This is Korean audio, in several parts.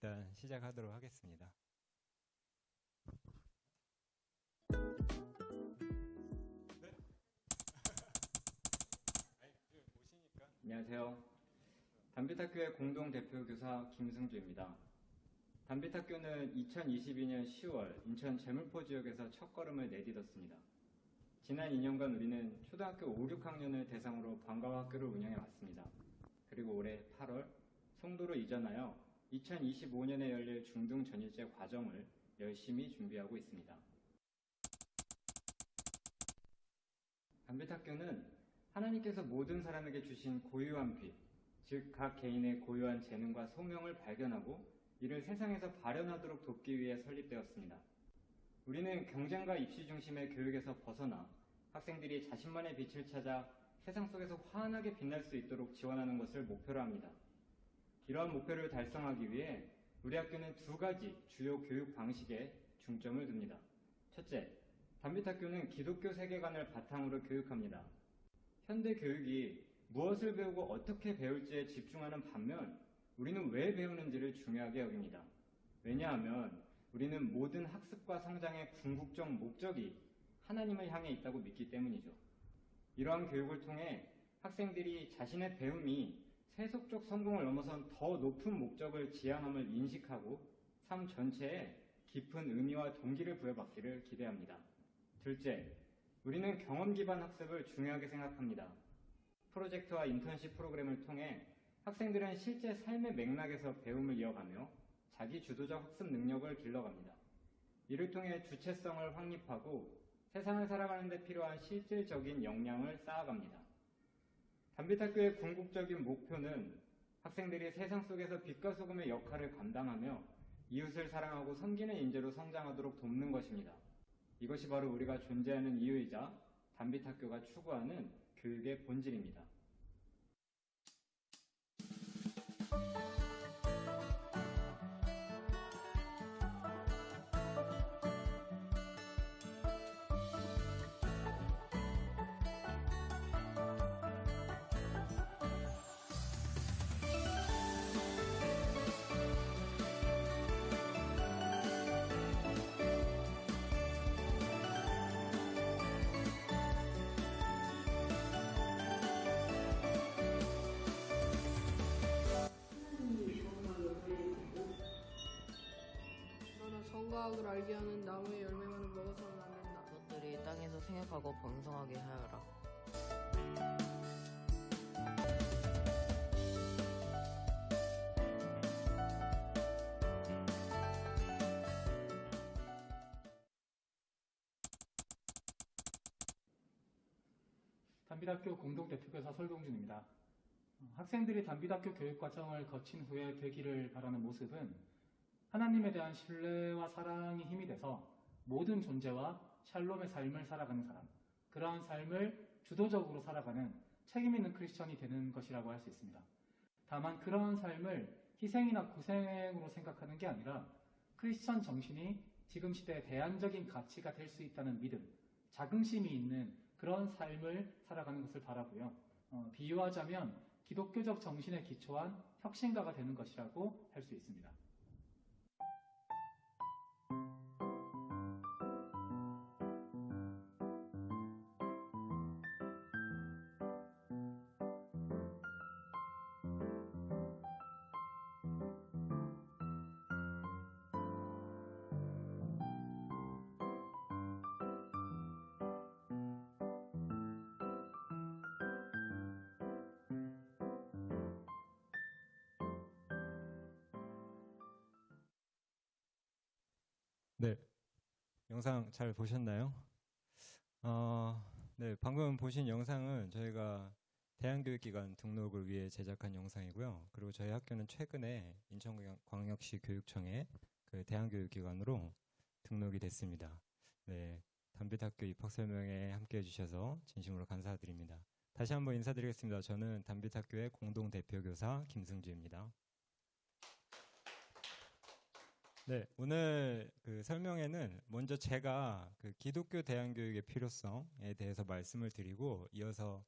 일단 시작하도록 하겠습니다. 안녕하세요. 담빛학교의 공동대표교사 김승주입니다. 담빛학교는 2022년 10월 인천 제물포 지역에서 첫걸음을 내딛었습니다. 지난 2년간 우리는 초등학교 5, 6학년을 대상으로 방과후 학교를 운영해 왔습니다. 그리고 올해 8월 송도로 이전하여 2025년에 열릴 중등 전일제 과정을 열심히 준비하고 있습니다. 담빛학교는 하나님께서 모든 사람에게 주신 고유한 빛, 즉 각 개인의 고유한 재능과 소명을 발견하고 이를 세상에서 발현하도록 돕기 위해 설립되었습니다. 우리는 경쟁과 입시 중심의 교육에서 벗어나 학생들이 자신만의 빛을 찾아 세상 속에서 환하게 빛날 수 있도록 지원하는 것을 목표로 합니다. 이러한 목표를 달성하기 위해 우리 학교는 두 가지 주요 교육 방식에 중점을 둡니다. 첫째, 담빛학교는 기독교 세계관을 바탕으로 교육합니다. 현대 교육이 무엇을 배우고 어떻게 배울지에 집중하는 반면 우리는 왜 배우는지를 중요하게 여깁니다. 왜냐하면 우리는 모든 학습과 성장의 궁극적 목적이 하나님을 향해 있다고 믿기 때문이죠. 이러한 교육을 통해 학생들이 자신의 배움이 세속적 성공을 넘어선 더 높은 목적을 지향함을 인식하고 삶 전체에 깊은 의미와 동기를 부여받기를 기대합니다. 둘째, 우리는 경험 기반 학습을 중요하게 생각합니다. 프로젝트와 인턴십 프로그램을 통해 학생들은 실제 삶의 맥락에서 배움을 이어가며 자기 주도적 학습 능력을 길러갑니다. 이를 통해 주체성을 확립하고 세상을 살아가는 데 필요한 실질적인 역량을 쌓아갑니다. 담빛학교의 궁극적인 목표는 학생들이 세상 속에서 빛과 소금의 역할을 감당하며 이웃을 사랑하고 섬기는 인재로 성장하도록 돕는 것입니다. 이것이 바로 우리가 존재하는 이유이자 담빛학교가 추구하는 교육의 본질입니다. 너는 성과학을 알게 하는 나무의 열매만은 먹어서는 안 된다. 너희들이 땅에서 생육하고 번성하게 하여라. 담빛학교 공동대표교사 설동준입니다. 학생들이 담빛학교 교육과정을 거친 후에 되기를 바라는 모습은 하나님에 대한 신뢰와 사랑이 힘이 돼서 모든 존재와 샬롬의 삶을 살아가는 사람, 그러한 삶을 주도적으로 살아가는 책임있는 크리스천이 되는 것이라고 할 수 있습니다. 다만 그러한 삶을 희생이나 고생으로 생각하는 게 아니라 크리스천 정신이 지금 시대의 대안적인 가치가 될 수 있다는 믿음, 자긍심이 있는 그런 삶을 살아가는 것을 바라고요. 비유하자면 기독교적 정신에 기초한 혁신가가 되는 것이라고 할 수 있습니다. 네, 영상 잘 보셨나요? 네, 방금 보신 영상은 저희가 대한교육기관 등록을 위해 제작한 영상이고요. 그리고 저희 학교는 최근에 인천광역시 교육청에 그 대한교육기관으로 등록이 됐습니다. 네, 담빛학교 입학 설명회 함께 해주셔서 진심으로 감사드립니다. 다시 한번 인사드리겠습니다. 저는 담빛학교의 공동대표교사 김승주입니다. 네, 오늘 그 설명회는 먼저 제가 그 기독교 대안교육의 필요성에 대해서 말씀을 드리고 이어서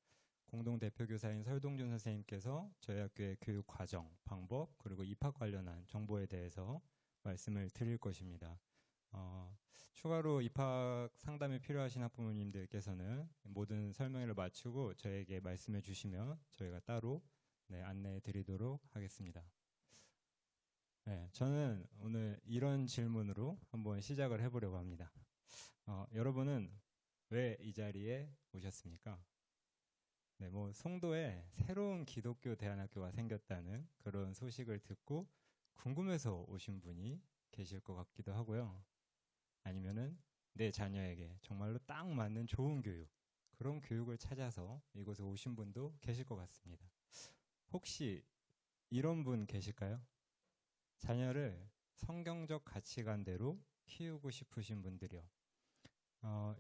공동 대표 교사인 설동준 선생님께서 저희 학교의 교육 과정, 방법, 그리고 입학 관련한 정보에 대해서 말씀을 드릴 것입니다. 추가로 입학 상담이 필요하신 학부모님들께서는 모든 설명회를 마치고 저에게 말씀해 주시면 저희가 따로 안내해 드리도록 하겠습니다. 네, 저는 오늘 이런 질문으로 한번 시작을 해보려고 합니다. 여러분은 왜 이 자리에 오셨습니까? 네, 뭐 송도에 새로운 기독교 대안학교가 생겼다는 그런 소식을 듣고 궁금해서 오신 분이 계실 것 같기도 하고요. 아니면은 내 자녀에게 정말로 딱 맞는 좋은 교육, 그런 교육을 찾아서 이곳에 오신 분도 계실 것 같습니다. 혹시 이런 분 계실까요? 자녀를 성경적 가치관대로 키우고 싶으신 분들이요.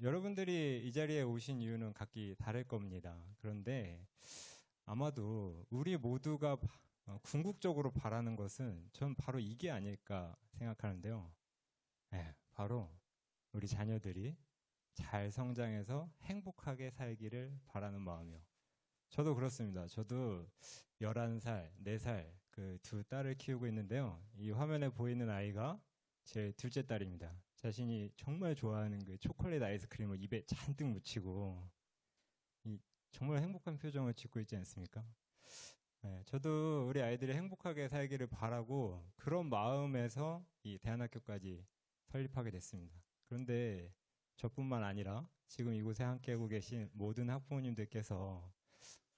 여러분들이 이 자리에 오신 이유는 각기 다를 겁니다. 그런데 아마도 우리 모두가 궁극적으로 바라는 것은 전 바로 이게 아닐까 생각하는데요. 네, 바로 우리 자녀들이 잘 성장해서 행복하게 살기를 바라는 마음이요. 저도 그렇습니다. 저도 11살, 4살 그 두 딸을 키우고 있는데요. 이 화면에 보이는 아이가 제 둘째 딸입니다. 자신이 정말 좋아하는 그 초콜릿 아이스크림을 입에 잔뜩 묻히고 정말 행복한 표정을 짓고 있지 않습니까? 네, 저도 우리 아이들이 행복하게 살기를 바라고 그런 마음에서 이 대안학교까지 설립하게 됐습니다. 그런데 저뿐만 아니라 지금 이곳에 함께하고 계신 모든 학부모님들께서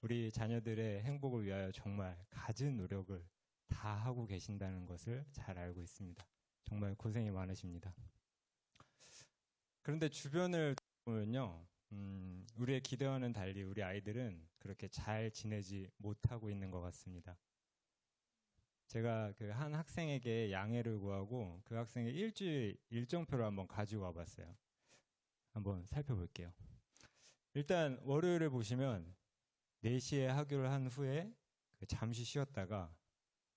우리 자녀들의 행복을 위하여 정말 갖은 노력을 다 하고 계신다는 것을 잘 알고 있습니다. 정말 고생이 많으십니다. 그런데 주변을 보면요, 우리의 기대와는 달리 우리 아이들은 그렇게 잘 지내지 못하고 있는 것 같습니다. 제가 그 한 학생에게 양해를 구하고 그 학생의 일주일 일정표를 한번 가지고 와봤어요. 한번 살펴볼게요. 일단 월요일을 보시면 4시에 학교를 한 후에 잠시 쉬었다가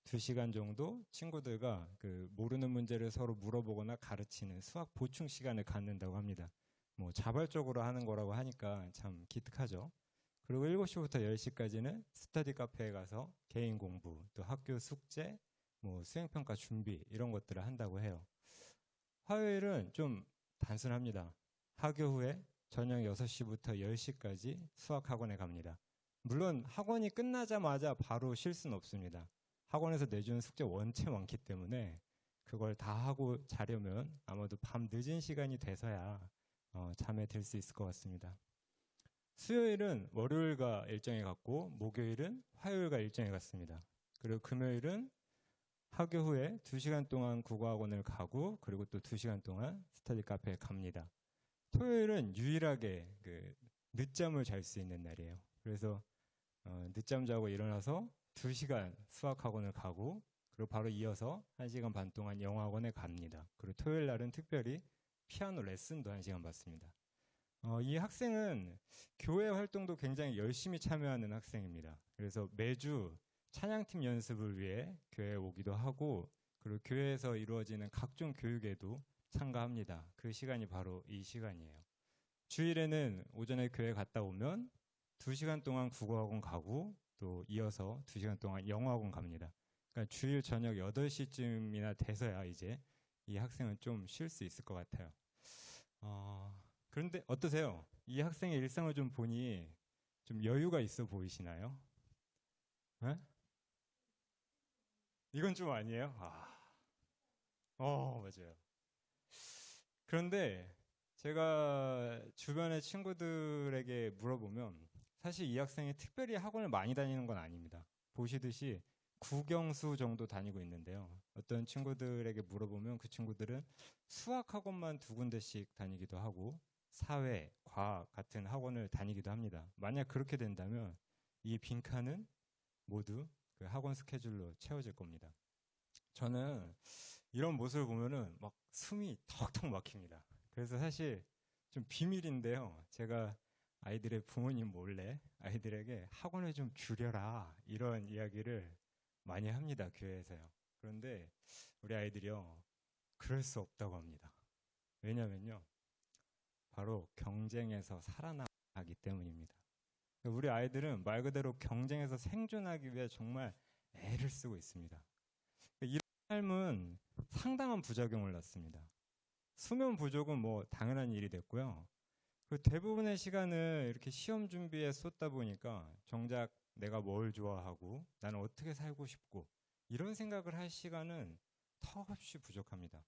2시간 정도 친구들과 그 모르는 문제를 서로 물어보거나 가르치는 수학 보충 시간을 갖는다고 합니다. 뭐 자발적으로 하는 거라고 하니까 참 기특하죠. 그리고 7시부터 10시까지는 스터디 카페에 가서 개인 공부, 또 학교 숙제, 뭐 수행평가 준비 이런 것들을 한다고 해요. 화요일은 좀 단순합니다. 학교 후에 저녁 6시부터 10시까지 수학학원에 갑니다. 물론 학원이 끝나자마자 바로 쉴 수는 없습니다. 학원에서 내주는 숙제 원체 많기 때문에 그걸 다 하고 자려면 아마도 밤 늦은 시간이 돼서야 잠에 들 수 있을 것 같습니다. 수요일은 월요일과 일정이 같고 목요일은 화요일과 일정이 같습니다. 그리고 금요일은 학교 후에 2시간 동안 국어학원을 가고 그리고 또 2시간 동안 스터디 카페에 갑니다. 토요일은 유일하게 그 늦잠을 잘 수 있는 날이에요. 그래서 늦잠 자고 일어나서 2시간 수학학원을 가고 그리고 바로 이어서 1시간 반 동안 영어학원에 갑니다. 그리고 토요일 날은 특별히 피아노 레슨도 1시간 받습니다. 이 학생은 교회 활동도 굉장히 열심히 참여하는 학생입니다. 그래서 매주 찬양팀 연습을 위해 교회에 오기도 하고 그리고 교회에서 이루어지는 각종 교육에도 참가합니다. 그 시간이 바로 이 시간이에요. 주일에는 오전에 교회 갔다 오면 2시간 동안 국어학원 가고 또 이어서 2시간 동안 영어학원 갑니다. 그러니까 주일 저녁 8시쯤이나 돼서야 이제 이 학생은 좀 쉴 수 있을 것 같아요. 그런데 어떠세요? 이 학생의 일상을 좀 보니 좀 여유가 있어 보이시나요? 네? 이건 좀 아니에요? 맞아요. 그런데 제가 주변의 친구들에게 물어보면 사실 이 학생이 특별히 학원을 많이 다니는 건 아닙니다. 보시듯이 국영수 정도 다니고 있는데요. 어떤 친구들에게 물어보면 그 친구들은 수학학원만 2군데씩 다니기도 하고 사회, 과학 같은 학원을 다니기도 합니다. 만약 그렇게 된다면 이 빈칸은 모두 그 학원 스케줄로 채워질 겁니다. 저는 이런 모습을 보면은 막 숨이 턱턱 막힙니다. 그래서 사실 좀 비밀인데요. 제가 아이들의 부모님 몰래 아이들에게 학원을 좀 줄여라 이런 이야기를 많이 합니다. 교회에서요. 그런데 우리 아이들이요. 그럴 수 없다고 합니다. 왜냐면요. 바로 경쟁에서 살아나가기 때문입니다. 우리 아이들은 말 그대로 경쟁에서 생존하기 위해 정말 애를 쓰고 있습니다. 이런 삶은 상당한 부작용을 낳습니다. 수면 부족은 뭐 당연한 일이 됐고요. 그 대부분의 시간을 이렇게 시험 준비에 쏟다 보니까 정작 내가 뭘 좋아하고 나는 어떻게 살고 싶고 이런 생각을 할 시간은 턱없이 부족합니다.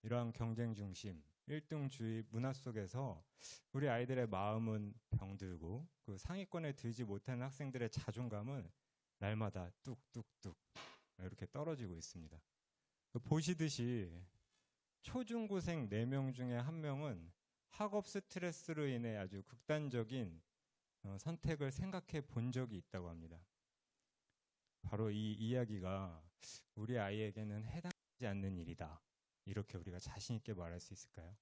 이러한 경쟁 중심, 1등주의 문화 속에서 우리 아이들의 마음은 병들고 그 상위권에 들지 못하는 학생들의 자존감은 날마다 뚝뚝뚝 이렇게 떨어지고 있습니다. 보시듯이 초중고생 4명 중에 1명은 학업 스트레스로 인해 아주 극단적인 선택을 생각해 본 적이 있다고 합니다. 바로 이 이야기가 우리 아이에게는 해당하지 않는 일이다. 이렇게 우리가 자신 있게 말할 수 있을까요?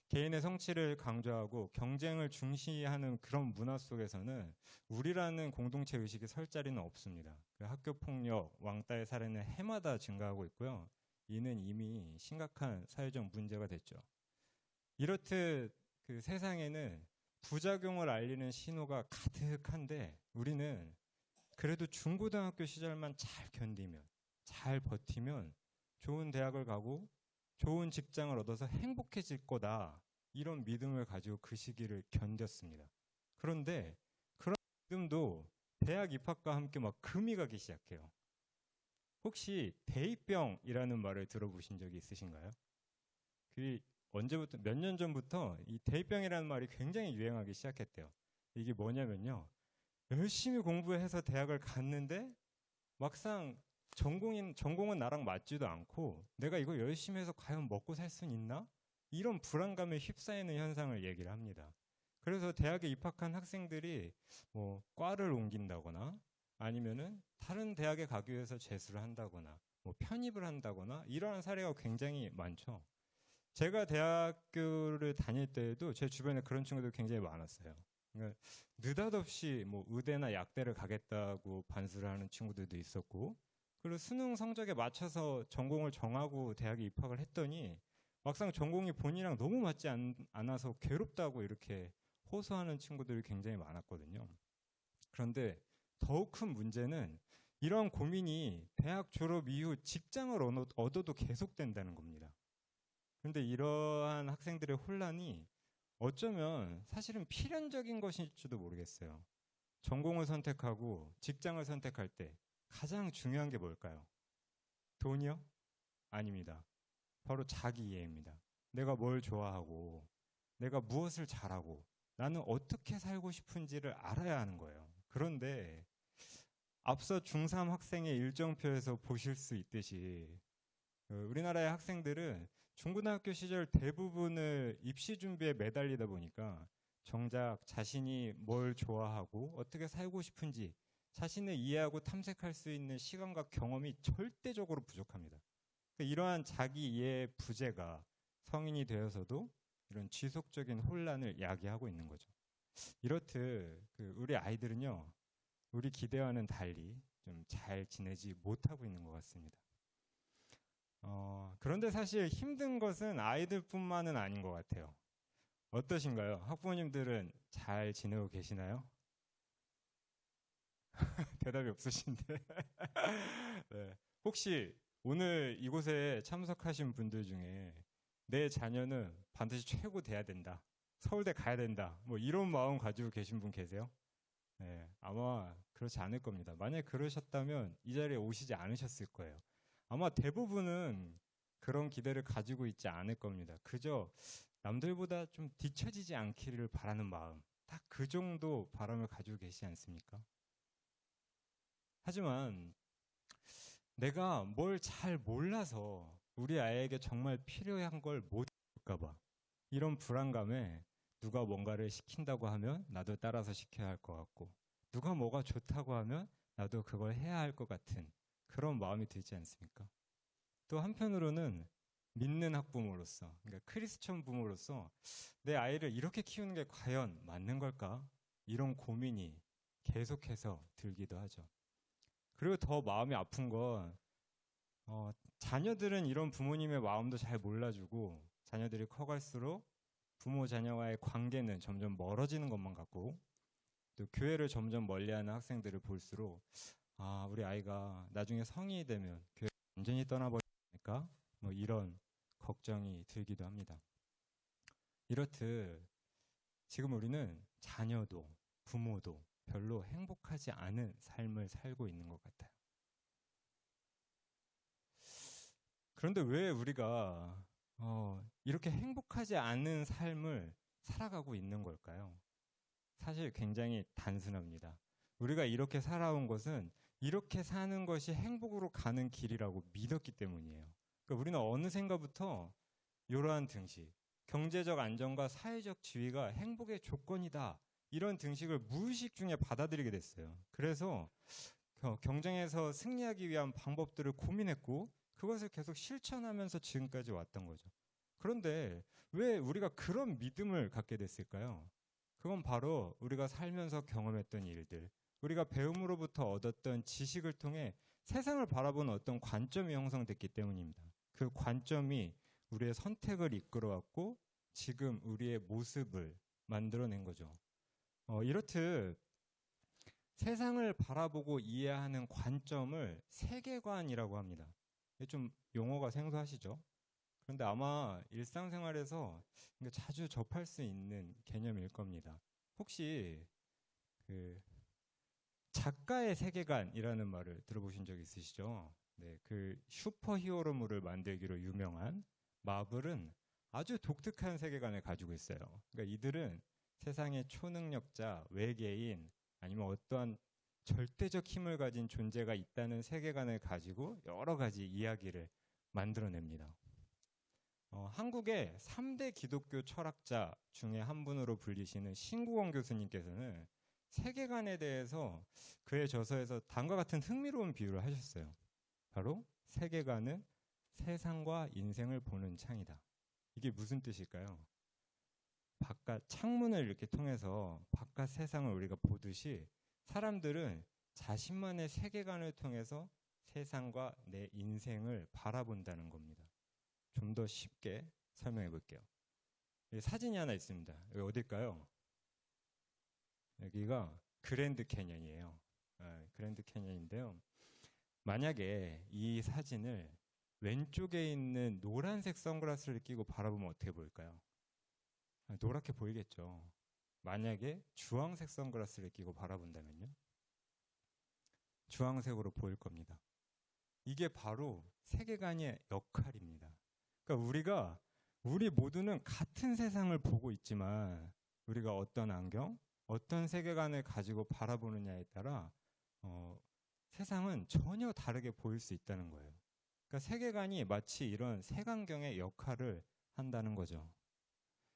개인의 성취를 강조하고 경쟁을 중시하는 그런 문화 속에서는 우리라는 공동체 의식이 설 자리는 없습니다. 그 학교 폭력, 왕따의 사례는 해마다 증가하고 있고요. 이는 이미 심각한 사회적 문제가 됐죠. 이렇듯 그 세상에는 부작용을 알리는 신호가 가득한데 우리는 그래도 중고등학교 시절만 잘 견디면, 잘 버티면 좋은 대학을 가고 좋은 직장을 얻어서 행복해질 거다. 이런 믿음을 가지고 그 시기를 견뎠습니다. 그런데 그런 믿음도 대학 입학과 함께 막 금이 가기 시작해요. 혹시 대입병이라는 말을 들어보신 적이 있으신가요? 그 언제부터 몇 년 전부터 이 대입병이라는 말이 굉장히 유행하기 시작했대요. 이게 뭐냐면요. 열심히 공부해서 대학을 갔는데 막상 전공은 나랑 맞지도 않고 내가 이거 열심히 해서 과연 먹고 살 수는 있나? 이런 불안감에 휩싸이는 현상을 얘기를 합니다. 그래서 대학에 입학한 학생들이 뭐 과를 옮긴다거나 아니면은 다른 대학에 가기 위해서 재수를 한다거나 뭐 편입을 한다거나 이러한 사례가 굉장히 많죠. 제가 대학교를 다닐 때에도 제 주변에 그런 친구들이 굉장히 많았어요. 그러니까 느닷없이 뭐 의대나 약대를 가겠다고 반수를 하는 친구들도 있었고, 그리고 수능 성적에 맞춰서 전공을 정하고 대학에 입학을 했더니 막상 전공이 본인이랑 너무 맞지 않아서 괴롭다고 이렇게 호소하는 친구들이 굉장히 많았거든요. 그런데 더욱 큰 문제는 이러한 고민이 대학 졸업 이후 직장을 얻어도 계속된다는 겁니다. 그런데 이러한 학생들의 혼란이 어쩌면 사실은 필연적인 것일지도 모르겠어요. 전공을 선택하고 직장을 선택할 때 가장 중요한 게 뭘까요? 돈이요? 아닙니다. 바로 자기 이해입니다. 내가 뭘 좋아하고 내가 무엇을 잘하고 나는 어떻게 살고 싶은지를 알아야 하는 거예요. 그런데 앞서 중3 학생의 일정표에서 보실 수 있듯이 우리나라의 학생들은 중고등학교 시절 대부분을 입시 준비에 매달리다 보니까 정작 자신이 뭘 좋아하고 어떻게 살고 싶은지 자신을 이해하고 탐색할 수 있는 시간과 경험이 절대적으로 부족합니다. 이러한 자기 이해 부재가 성인이 되어서도 이런 지속적인 혼란을 야기하고 있는 거죠. 이렇듯 우리 아이들은요, 우리 기대와는 달리 좀 잘 지내지 못하고 있는 것 같습니다. 그런데 사실 힘든 것은 아이들뿐만은 아닌 것 같아요. 어떠신가요? 학부모님들은 잘 지내고 계시나요? 대답이 없으신데. 네. 혹시 오늘 이곳에 참석하신 분들 중에 내 자녀는 반드시 최고 돼야 된다, 서울대 가야 된다, 뭐 이런 마음 가지고 계신 분 계세요? 네, 아마 그렇지 않을 겁니다. 만약 그러셨다면 이 자리에 오시지 않으셨을 거예요. 아마 대부분은 그런 기대를 가지고 있지 않을 겁니다. 그저 남들보다 좀 뒤처지지 않기를 바라는 마음, 딱 그 정도 바람을 가지고 계시지 않습니까? 하지만 내가 뭘 잘 몰라서 우리 아이에게 정말 필요한 걸 못 줄까 봐 이런 불안감에 누가 뭔가를 시킨다고 하면 나도 따라서 시켜야 할 것 같고, 누가 뭐가 좋다고 하면 나도 그걸 해야 할 것 같은 그런 마음이 들지 않습니까? 또 한편으로는 믿는 학부모로서, 그러니까 크리스천 부모로서 내 아이를 이렇게 키우는 게 과연 맞는 걸까? 이런 고민이 계속해서 들기도 하죠. 그리고 더 마음이 아픈 건 자녀들은 이런 부모님의 마음도 잘 몰라주고 자녀들이 커갈수록 부모 자녀와의 관계는 점점 멀어지는 것만 같고 또 교회를 점점 멀리하는 학생들을 볼수록 우리 아이가 나중에 성인이 되면 교회 완전히 떠나버릴까? 뭐 이런 걱정이 들기도 합니다. 이렇듯 지금 우리는 자녀도 부모도 별로 행복하지 않은 삶을 살고 있는 것 같아요. 그런데 왜 우리가 이렇게 행복하지 않은 삶을 살아가고 있는 걸까요? 사실 굉장히 단순합니다. 우리가 이렇게 살아온 것은 이렇게 사는 것이 행복으로 가는 길이라고 믿었기 때문이에요. 그러니까 우리는 어느샌가부터 이러한 등식, 경제적 안정과 사회적 지위가 행복의 조건이다. 이런 등식을 무의식 중에 받아들이게 됐어요. 그래서 경쟁에서 승리하기 위한 방법들을 고민했고 그것을 계속 실천하면서 지금까지 왔던 거죠. 그런데 왜 우리가 그런 믿음을 갖게 됐을까요? 그건 바로 우리가 살면서 경험했던 일들, 우리가 배움으로부터 얻었던 지식을 통해 세상을 바라보는 어떤 관점이 형성됐기 때문입니다. 그 관점이 우리의 선택을 이끌어왔고 지금 우리의 모습을 만들어낸 거죠. 이렇듯 세상을 바라보고 이해하는 관점을 세계관이라고 합니다. 좀 용어가 생소하시죠? 그런데 아마 일상생활에서 자주 접할 수 있는 개념일 겁니다. 혹시 그 작가의 세계관이라는 말을 들어보신 적 있으시죠? 네, 그 슈퍼히어로물을 만들기로 유명한 마블은 아주 독특한 세계관을 가지고 있어요. 그러니까 이들은 세상의 초능력자, 외계인, 아니면 어떠한 절대적 힘을 가진 존재가 있다는 세계관을 가지고 여러 가지 이야기를 만들어냅니다. 한국의 3대 기독교 철학자 중에 한 분으로 불리시는 신구원 교수님께서는 세계관에 대해서 그의 저서에서 다음과 같은 흥미로운 비유를 하셨어요. 바로 세계관은 세상과 인생을 보는 창이다. 이게 무슨 뜻일까요? 바깥 창문을 이렇게 통해서 바깥 세상을 우리가 보듯이 사람들은 자신만의 세계관을 통해서 세상과 내 인생을 바라본다는 겁니다. 좀 더 쉽게 설명해 볼게요. 여기 사진이 하나 있습니다. 여기 어딜까요? 여기가 그랜드 캐년이에요. 그랜드 캐년인데요. 만약에 이 사진을 왼쪽에 있는 노란색 선글라스를 끼고 바라보면 어떻게 보일까요? 노랗게 보이겠죠. 만약에 주황색 선글라스를 끼고 바라본다면요? 주황색으로 보일 겁니다. 이게 바로 세계관의 역할입니다. 그러니까 우리 모두는 같은 세상을 보고 있지만 우리가 어떤 안경, 어떤 세계관을 가지고 바라보느냐에 따라 세상은 전혀 다르게 보일 수 있다는 거예요. 그러니까 세계관이 마치 이런 색안경의 역할을 한다는 거죠.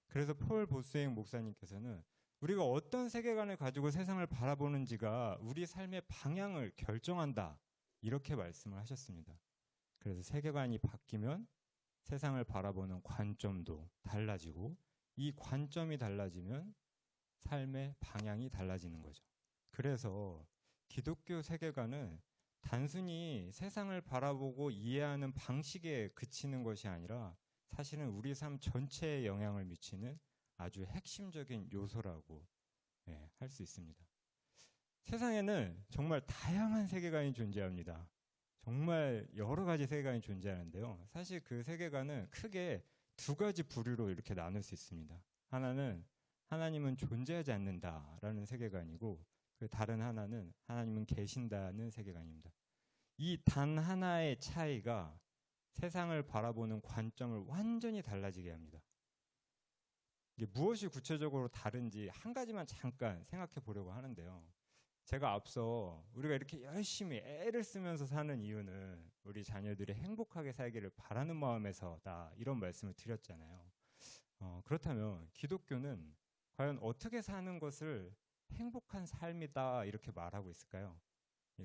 그래서 폴 보스웨잉 목사님께서는 우리가 어떤 세계관을 가지고 세상을 바라보는지가 우리 삶의 방향을 결정한다. 이렇게 말씀을 하셨습니다. 그래서 세계관이 바뀌면 세상을 바라보는 관점도 달라지고 이 관점이 달라지면 삶의 방향이 달라지는 거죠. 그래서 기독교 세계관은 단순히 세상을 바라보고 이해하는 방식에 그치는 것이 아니라 사실은 우리 삶 전체에 영향을 미치는 아주 핵심적인 요소라고 할 수 있습니다. 세상에는 정말 다양한 세계관이 존재합니다. 정말 여러 가지 세계관이 존재하는데요. 사실 그 세계관은 크게 두 가지 부류로 이렇게 나눌 수 있습니다. 하나는 하나님은 존재하지 않는다라는 세계관이고 그 다른 하나는 하나님은 계신다는 세계관입니다. 이 단 하나의 차이가 세상을 바라보는 관점을 완전히 달라지게 합니다. 이게 무엇이 구체적으로 다른지 한 가지만 잠깐 생각해 보려고 하는데요. 제가 앞서 우리가 이렇게 열심히 애를 쓰면서 사는 이유는 우리 자녀들이 행복하게 살기를 바라는 마음에서다 이런 말씀을 드렸잖아요. 그렇다면 기독교는 과연 어떻게 사는 것을 행복한 삶이다 이렇게 말하고 있을까요?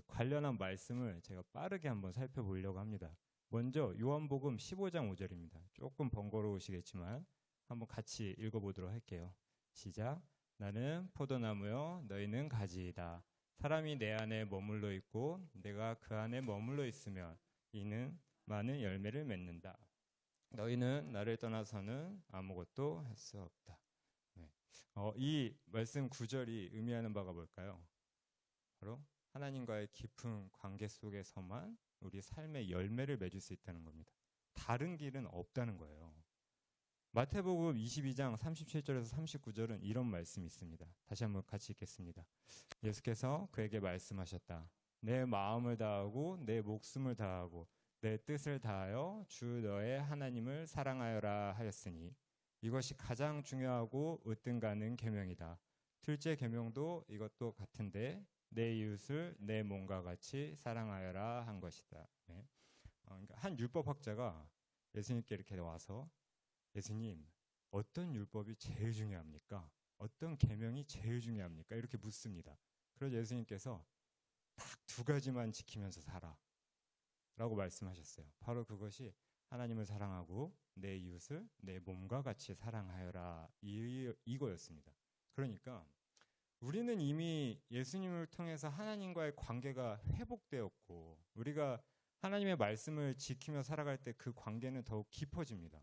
관련한 말씀을 제가 빠르게 한번 살펴보려고 합니다. 먼저 요한복음 15장 5절입니다. 조금 번거로우시겠지만 한번 같이 읽어보도록 할게요. 시작. 나는 포도나무요 너희는 가지이다. 사람이 내 안에 머물러 있고 내가 그 안에 머물러 있으면 이는 많은 열매를 맺는다. 너희는 나를 떠나서는 아무것도 할 수 없다. 네. 이 말씀 구절이 의미하는 바가 뭘까요? 바로 하나님과의 깊은 관계 속에서만 우리 삶의 열매를 맺을 수 있다는 겁니다. 다른 길은 없다는 거예요. 마태복음 22장 37절에서 39절은 이런 말씀이 있습니다. 다시 한번 같이 읽겠습니다. 예수께서 그에게 말씀하셨다. 내 마음을 다하고 내 목숨을 다하고 내 뜻을 다하여 주 너의 하나님을 사랑하여라 하였으니 이것이 가장 중요하고 으뜸가는 계명이다. 둘째 계명도 이것도 같은데 내 이웃을 내 몸과 같이 사랑하여라 한 것이다. 네. 그러니까 한 율법학자가 예수님께 이렇게 와서 예수님, 어떤 율법이 제일 중요합니까? 어떤 계명이 제일 중요합니까? 이렇게 묻습니다. 그래서 예수님께서 딱 두 가지만 지키면서 살아 라고 말씀하셨어요. 바로 그것이 하나님을 사랑하고 내 이웃을 내 몸과 같이 사랑하여라 이거였습니다. 그러니까 우리는 이미 예수님을 통해서 하나님과의 관계가 회복되었고 우리가 하나님의 말씀을 지키며 살아갈 때 그 관계는 더욱 깊어집니다.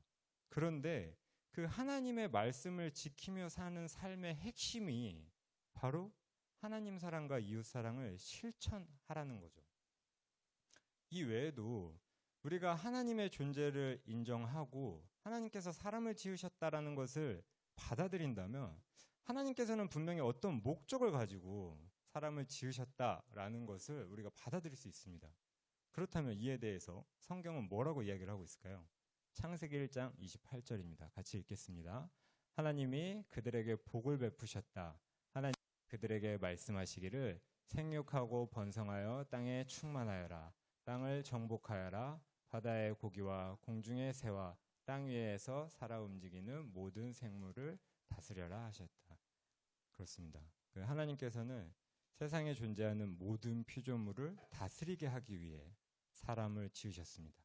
그런데 그 하나님의 말씀을 지키며 사는 삶의 핵심이 바로 하나님 사랑과 이웃 사랑을 실천하라는 거죠. 이 외에도 우리가 하나님의 존재를 인정하고 하나님께서 사람을 지으셨다라는 것을 받아들인다면 하나님께서는 분명히 어떤 목적을 가지고 사람을 지으셨다라는 것을 우리가 받아들일 수 있습니다. 그렇다면 이에 대해서 성경은 뭐라고 이야기를 하고 있을까요? 창세기 1장 28절입니다. 같이 읽겠습니다. 하나님이 그들에게 복을 베푸셨다. 하나님 그들에게 말씀하시기를 생육하고 번성하여 땅에 충만하여라. 땅을 정복하여라. 바다의 고기와 공중의 새와 땅 위에서 살아 움직이는 모든 생물을 다스려라 하셨다. 그렇습니다. 하나님께서는 세상에 존재하는 모든 피조물을 다스리게 하기 위해 사람을 지으셨습니다.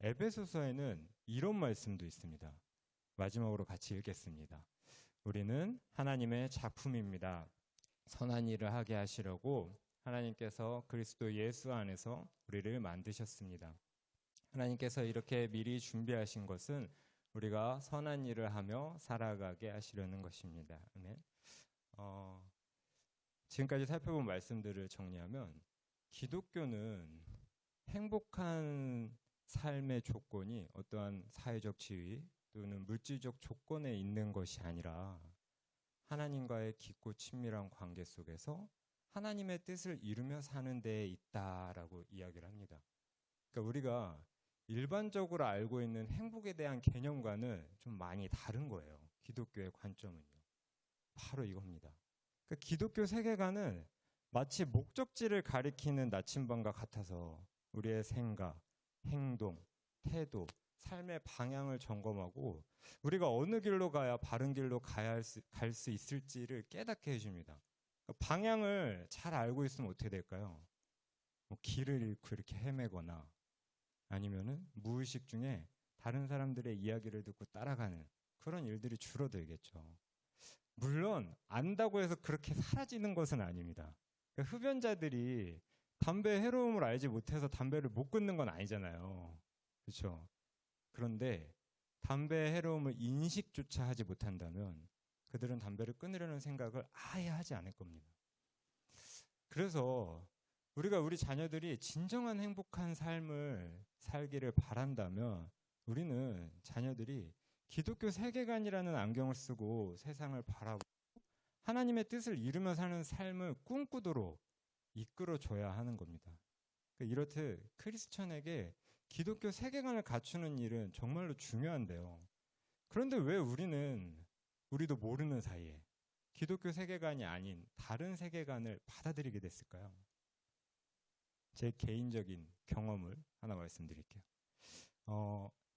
에베소서에는 이런 말씀도 있습니다. 마지막으로 같이 읽겠습니다. 우리는 하나님의 작품입니다. 선한 일을 하게 하시려고 하나님께서 그리스도 예수 안에서 우리를 만드셨습니다. 하나님께서 이렇게 미리 준비하신 것은 우리가 선한 일을 하며 살아가게 하시려는 것입니다. 아멘. 지금까지 살펴본 말씀들을 정리하면 기독교는 행복한 삶의 조건이 어떠한 사회적 지위 또는 물질적 조건에 있는 것이 아니라 하나님과의 깊고 친밀한 관계 속에서 하나님의 뜻을 이루며 사는 데에 있다라고 이야기를 합니다. 그러니까 우리가 일반적으로 알고 있는 행복에 대한 개념과는 좀 많이 다른 거예요. 기독교의 관점은요. 바로 이겁니다. 그러니까 기독교 세계관은 마치 목적지를 가리키는 나침반과 같아서 우리의 생각, 행동, 태도, 삶의 방향을 점검하고 우리가 어느 길로 가야 바른 길로 갈 수 있을지를 깨닫게 해줍니다. 그러니까 방향을 잘 알고 있으면 어떻게 될까요? 길을 잃고 이렇게 헤매거나 아니면은 무의식 중에 다른 사람들의 이야기를 듣고 따라가는 그런 일들이 줄어들겠죠. 물론 안다고 해서 그렇게 사라지는 것은 아닙니다. 그러니까 흡연자들이 담배의 해로움을 알지 못해서 담배를 못 끊는 건 아니잖아요. 그렇죠? 그런데 담배의 해로움을 인식조차 하지 못한다면 그들은 담배를 끊으려는 생각을 아예 하지 않을 겁니다. 그래서 우리가 우리 자녀들이 진정한 행복한 삶을 살기를 바란다면 우리는 자녀들이 기독교 세계관이라는 안경을 쓰고 세상을 바라보고 하나님의 뜻을 이루며 사는 삶을 꿈꾸도록 이끌어줘야 하는 겁니다. 이렇듯 크리스천에게 기독교 세계관을 갖추는 일은 정말로 중요한데요. 그런데 왜 우리도 모르는 사이에 기독교 세계관이 아닌 다른 세계관을 받아들이게 됐을까요? 제 개인적인 경험을 하나 말씀드릴게요.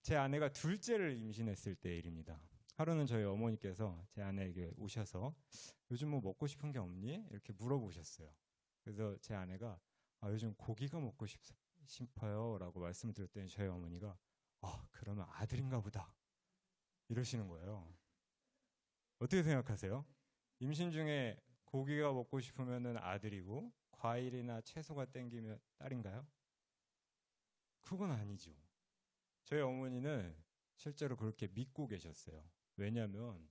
제 아내가 둘째를 임신했을 때 일입니다. 하루는 저희 어머니께서 제 아내에게 오셔서 요즘 뭐 먹고 싶은 게 없니? 이렇게 물어보셨어요. 그래서 제 아내가 요즘 고기가 먹고 싶어요 라고 말씀을 드렸더니 저희 어머니가 그러면 아들인가 보다 이러시는 거예요. 어떻게 생각하세요? 임신 중에 고기가 먹고 싶으면 아들이고 과일이나 채소가 땡기면 딸인가요? 그건 아니죠. 저희 어머니는 실제로 그렇게 믿고 계셨어요. 왜냐하면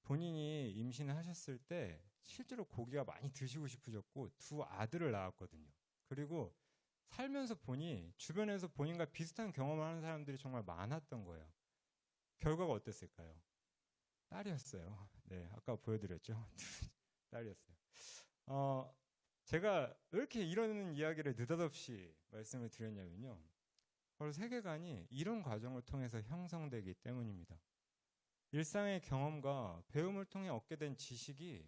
본인이 임신을 하셨을 때 실제로 고기가 많이 드시고 싶으셨고 두 아들을 낳았거든요. 그리고 살면서 보니 주변에서 본인과 비슷한 경험을 하는 사람들이 정말 많았던 거예요. 결과가 어땠을까요? 딸이었어요. 네, 아까 보여드렸죠. 딸이었어요. 제가 왜 이렇게 이런 이야기를 느닷없이 말씀을 드렸냐면요. 바로 세계관이 이런 과정을 통해서 형성되기 때문입니다. 일상의 경험과 배움을 통해 얻게 된 지식이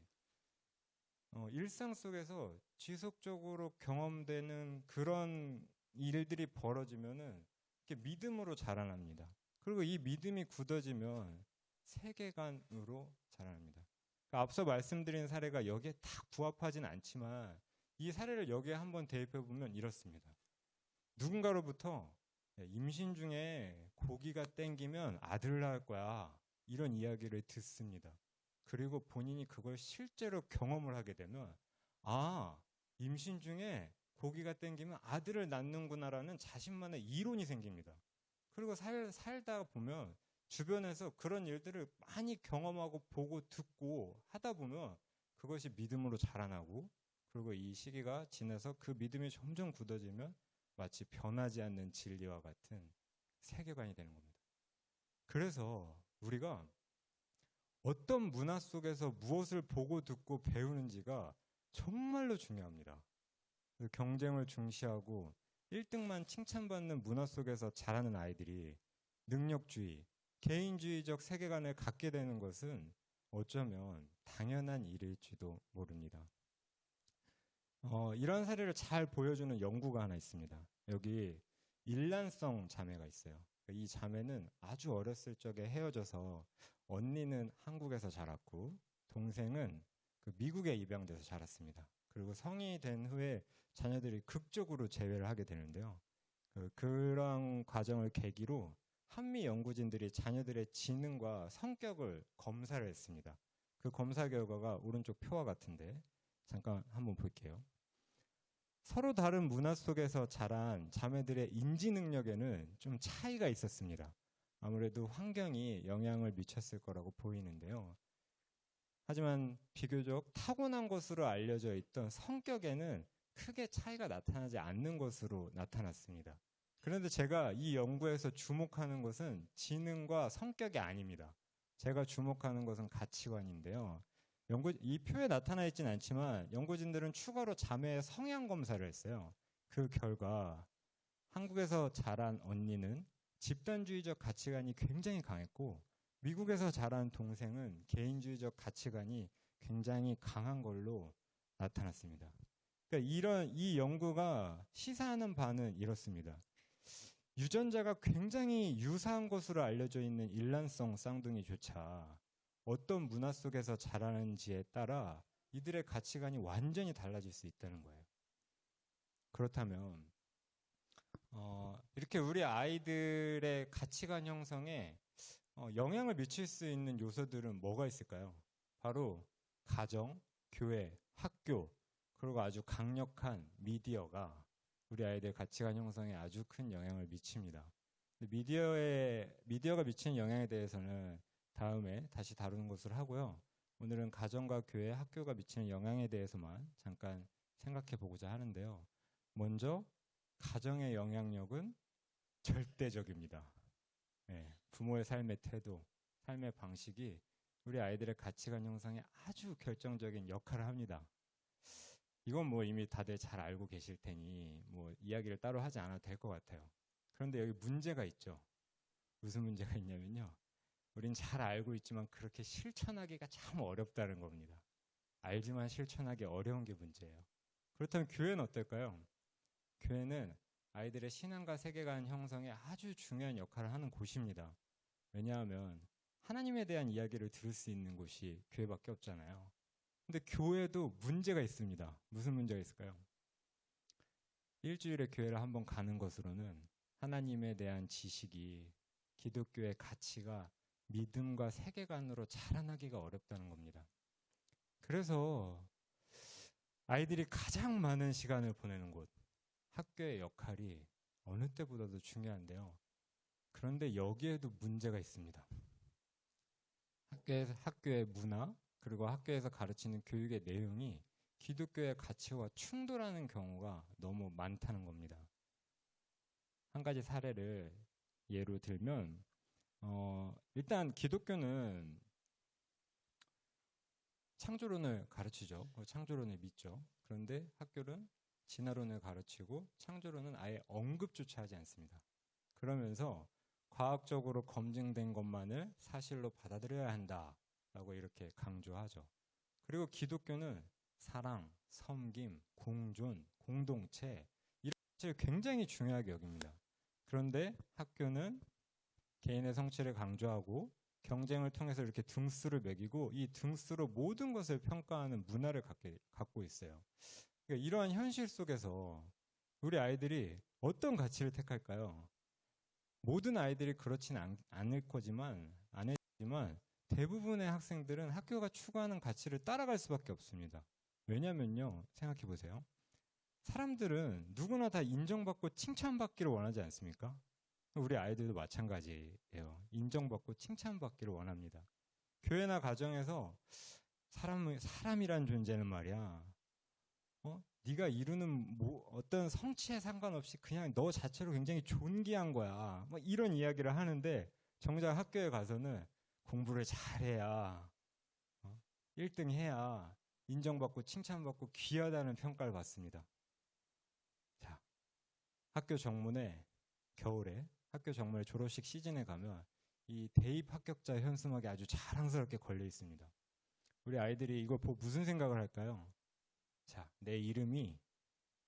일상 속에서 지속적으로 경험되는 그런 일들이 벌어지면은 이렇게 믿음으로 자라납니다. 그리고 이 믿음이 굳어지면 세계관으로 자라납니다. 그러니까 앞서 말씀드린 사례가 여기에 딱 부합하진 않지만 이 사례를 여기에 한번 대입해 보면 이렇습니다. 누군가로부터 임신 중에 고기가 땡기면 아들 낳을 거야 이런 이야기를 듣습니다. 그리고 본인이 그걸 실제로 경험을 하게 되면 임신 중에 고기가 땡기면 아들을 낳는구나라는 자신만의 이론이 생깁니다. 그리고 살다 보면 주변에서 그런 일들을 많이 경험하고 보고 듣고 하다 보면 그것이 믿음으로 자라나고 그리고 이 시기가 지나서 그 믿음이 점점 굳어지면 마치 변하지 않는 진리와 같은 세계관이 되는 겁니다. 그래서 우리가 어떤 문화 속에서 무엇을 보고 듣고 배우는지가 정말로 중요합니다. 경쟁을 중시하고 1등만 칭찬받는 문화 속에서 자라는 아이들이 능력주의, 개인주의적 세계관을 갖게 되는 것은 어쩌면 당연한 일일지도 모릅니다. 이런 사례를 잘 보여주는 연구가 하나 있습니다. 여기 일란성 자매가 있어요. 이 자매는 아주 어렸을 적에 헤어져서 언니는 한국에서 자랐고 동생은 미국에 입양돼서 자랐습니다. 그리고 성인이 된 후에 자녀들이 극적으로 재회를 하게 되는데요. 그런 과정을 계기로 한미 연구진들이 자녀들의 지능과 성격을 검사를 했습니다. 그 검사 결과가 오른쪽 표와 같은데 잠깐 한번 볼게요. 서로 다른 문화 속에서 자란 자매들의 인지 능력에는 좀 차이가 있었습니다. 아무래도 환경이 영향을 미쳤을 거라고 보이는데요. 하지만 비교적 타고난 것으로 알려져 있던 성격에는 크게 차이가 나타나지 않는 것으로 나타났습니다. 그런데 제가 이 연구에서 주목하는 것은 지능과 성격이 아닙니다. 제가 주목하는 것은 가치관인데요. 이 표에 나타나 있지는 않지만 연구진들은 추가로 자매의 성향 검사를 했어요. 그 결과 한국에서 자란 언니는 집단주의적 가치관이 굉장히 강했고 미국에서 자란 동생은 개인주의적 가치관이 굉장히 강한 걸로 나타났습니다. 그러니까 이 연구가 시사하는 바는 이렇습니다. 유전자가 굉장히 유사한 것으로 알려져 있는 일란성 쌍둥이조차 어떤 문화 속에서 자라는지에 따라 이들의 가치관이 완전히 달라질 수 있다는 거예요. 그렇다면 이렇게 우리 아이들의 가치관 형성에 영향을 미칠 수 있는 요소들은 뭐가 있을까요? 바로 가정, 교회, 학교, 그리고 아주 강력한 미디어가 우리 아이들 가치관 형성에 아주 큰 영향을 미칩니다. 미디어가 미치는 영향에 대해서는 다음에 다시 다루는 것으로 하고요. 오늘은 가정과 교회, 학교가 미치는 영향에 대해서만 잠깐 생각해 보고자 하는데요. 먼저 가정의 영향력은 절대적입니다. 부모의 삶의 태도, 삶의 방식이 우리 아이들의 가치관 형성에 아주 결정적인 역할을 합니다. 이건 뭐 이미 다들 잘 알고 계실 테니 뭐 이야기를 따로 하지 않아도 될 것 같아요. 그런데 여기 문제가 있죠. 무슨 문제가 있냐면요. 우린 잘 알고 있지만 그렇게 실천하기가 참 어렵다는 겁니다. 알지만 실천하기 어려운 게 문제예요. 그렇다면 교회는 어떨까요? 교회는 아이들의 신앙과 세계관 형성에 아주 중요한 역할을 하는 곳입니다. 왜냐하면 하나님에 대한 이야기를 들을 수 있는 곳이 교회밖에 없잖아요. 근데 교회도 문제가 있습니다. 무슨 문제가 있을까요? 일주일에 교회를 한번 가는 것으로는 하나님에 대한 지식이 기독교의 가치가 믿음과 세계관으로 자라나기가 어렵다는 겁니다. 그래서 아이들이 가장 많은 시간을 보내는 곳, 학교의 역할이 어느 때보다도 중요한데요. 그런데 여기에도 문제가 있습니다. 학교의 문화, 그리고 학교에서 가르치는 교육의 내용이 기독교의 가치와 충돌하는 경우가 너무 많다는 겁니다. 한 가지 사례를 예로 들면, 일단 기독교는 창조론을 가르치죠. 창조론을 믿죠. 그런데 학교는 진화론을 가르치고 창조론은 아예 언급조차 하지 않습니다. 그러면서 과학적으로 검증된 것만을 사실로 받아들여야 한다라고 이렇게 강조하죠. 그리고 기독교는 사랑, 섬김, 공존, 공동체 이런 것을 굉장히 중요하게 여깁니다. 그런데 학교는 개인의 성취를 강조하고 경쟁을 통해서 이렇게 등수를 매기고 이 등수로 모든 것을 평가하는 문화를 갖고 있어요. 그러니까 이러한 현실 속에서 우리 아이들이 어떤 가치를 택할까요? 모든 아이들이 그렇지는 않을 거지만 대부분의 학생들은 학교가 추구하는 가치를 따라갈 수밖에 없습니다. 왜냐면요, 생각해 보세요. 사람들은 누구나 다 인정받고 칭찬받기를 원하지 않습니까? 우리 아이들도 마찬가지예요. 인정받고 칭찬받기를 원합니다. 교회나 가정에서 사람이란 존재는 말이야, 네가 이루는 어떤 성취에 상관없이 그냥 너 자체로 굉장히 존귀한 거야. 뭐 이런 이야기를 하는데 정작 학교에 가서는 공부를 잘해야 1등 해야 인정받고 칭찬받고 귀하다는 평가를 받습니다. 자, 학교 정문에 겨울에 학교 정문에 졸업식 시즌에 가면 이 대입 합격자 현수막이 아주 자랑스럽게 걸려 있습니다. 우리 아이들이 이걸 보고 무슨 생각을 할까요? 자, 내 이름이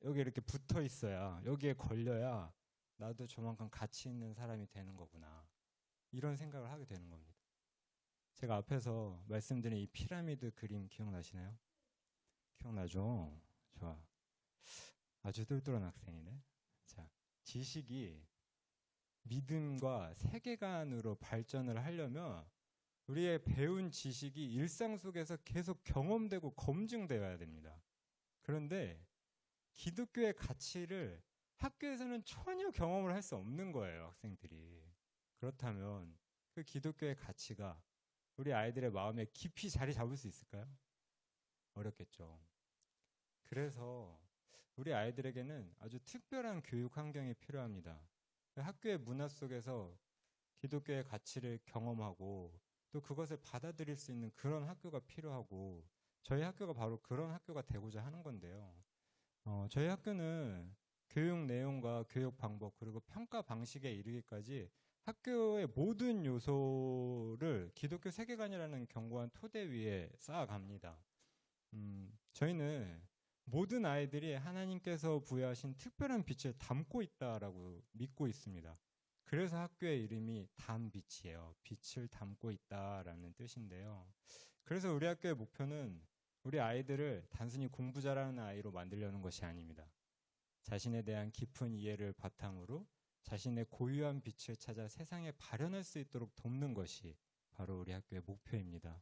여기 이렇게 붙어 있어야, 여기에 걸려야 나도 저만큼 가치 있는 사람이 되는 거구나. 이런 생각을 하게 되는 겁니다. 제가 앞에서 말씀드린 이 피라미드 그림 기억나시나요? 기억나죠? 좋아. 아주 똘똘한 학생이네. 자, 지식이 믿음과 세계관으로 발전을 하려면 우리의 배운 지식이 일상 속에서 계속 경험되고 검증되어야 됩니다. 그런데 기독교의 가치를 학교에서는 전혀 경험을 할 수 없는 거예요, 학생들이. 그렇다면 그 기독교의 가치가 우리 아이들의 마음에 깊이 자리 잡을 수 있을까요? 어렵겠죠. 그래서 우리 아이들에게는 아주 특별한 교육 환경이 필요합니다. 학교의 문화 속에서 기독교의 가치를 경험하고 또 그것을 받아들일 수 있는 그런 학교가 필요하고, 저희 학교가 바로 그런 학교가 되고자 하는 건데요. 저희 학교는 교육 내용과 교육 방법 그리고 평가 방식에 이르기까지 학교의 모든 요소를 기독교 세계관이라는 견고한 토대 위에 쌓아갑니다. 저희는 모든 아이들이 하나님께서 부여하신 특별한 빛을 담고 있다라고 믿고 있습니다. 그래서 학교의 이름이 담빛이에요. 빛을 담고 있다라는 뜻인데요. 그래서 우리 학교의 목표는 우리 아이들을 단순히 공부 잘하는 아이로 만들려는 것이 아닙니다. 자신에 대한 깊은 이해를 바탕으로 자신의 고유한 빛을 찾아 세상에 발현할 수 있도록 돕는 것이 바로 우리 학교의 목표입니다.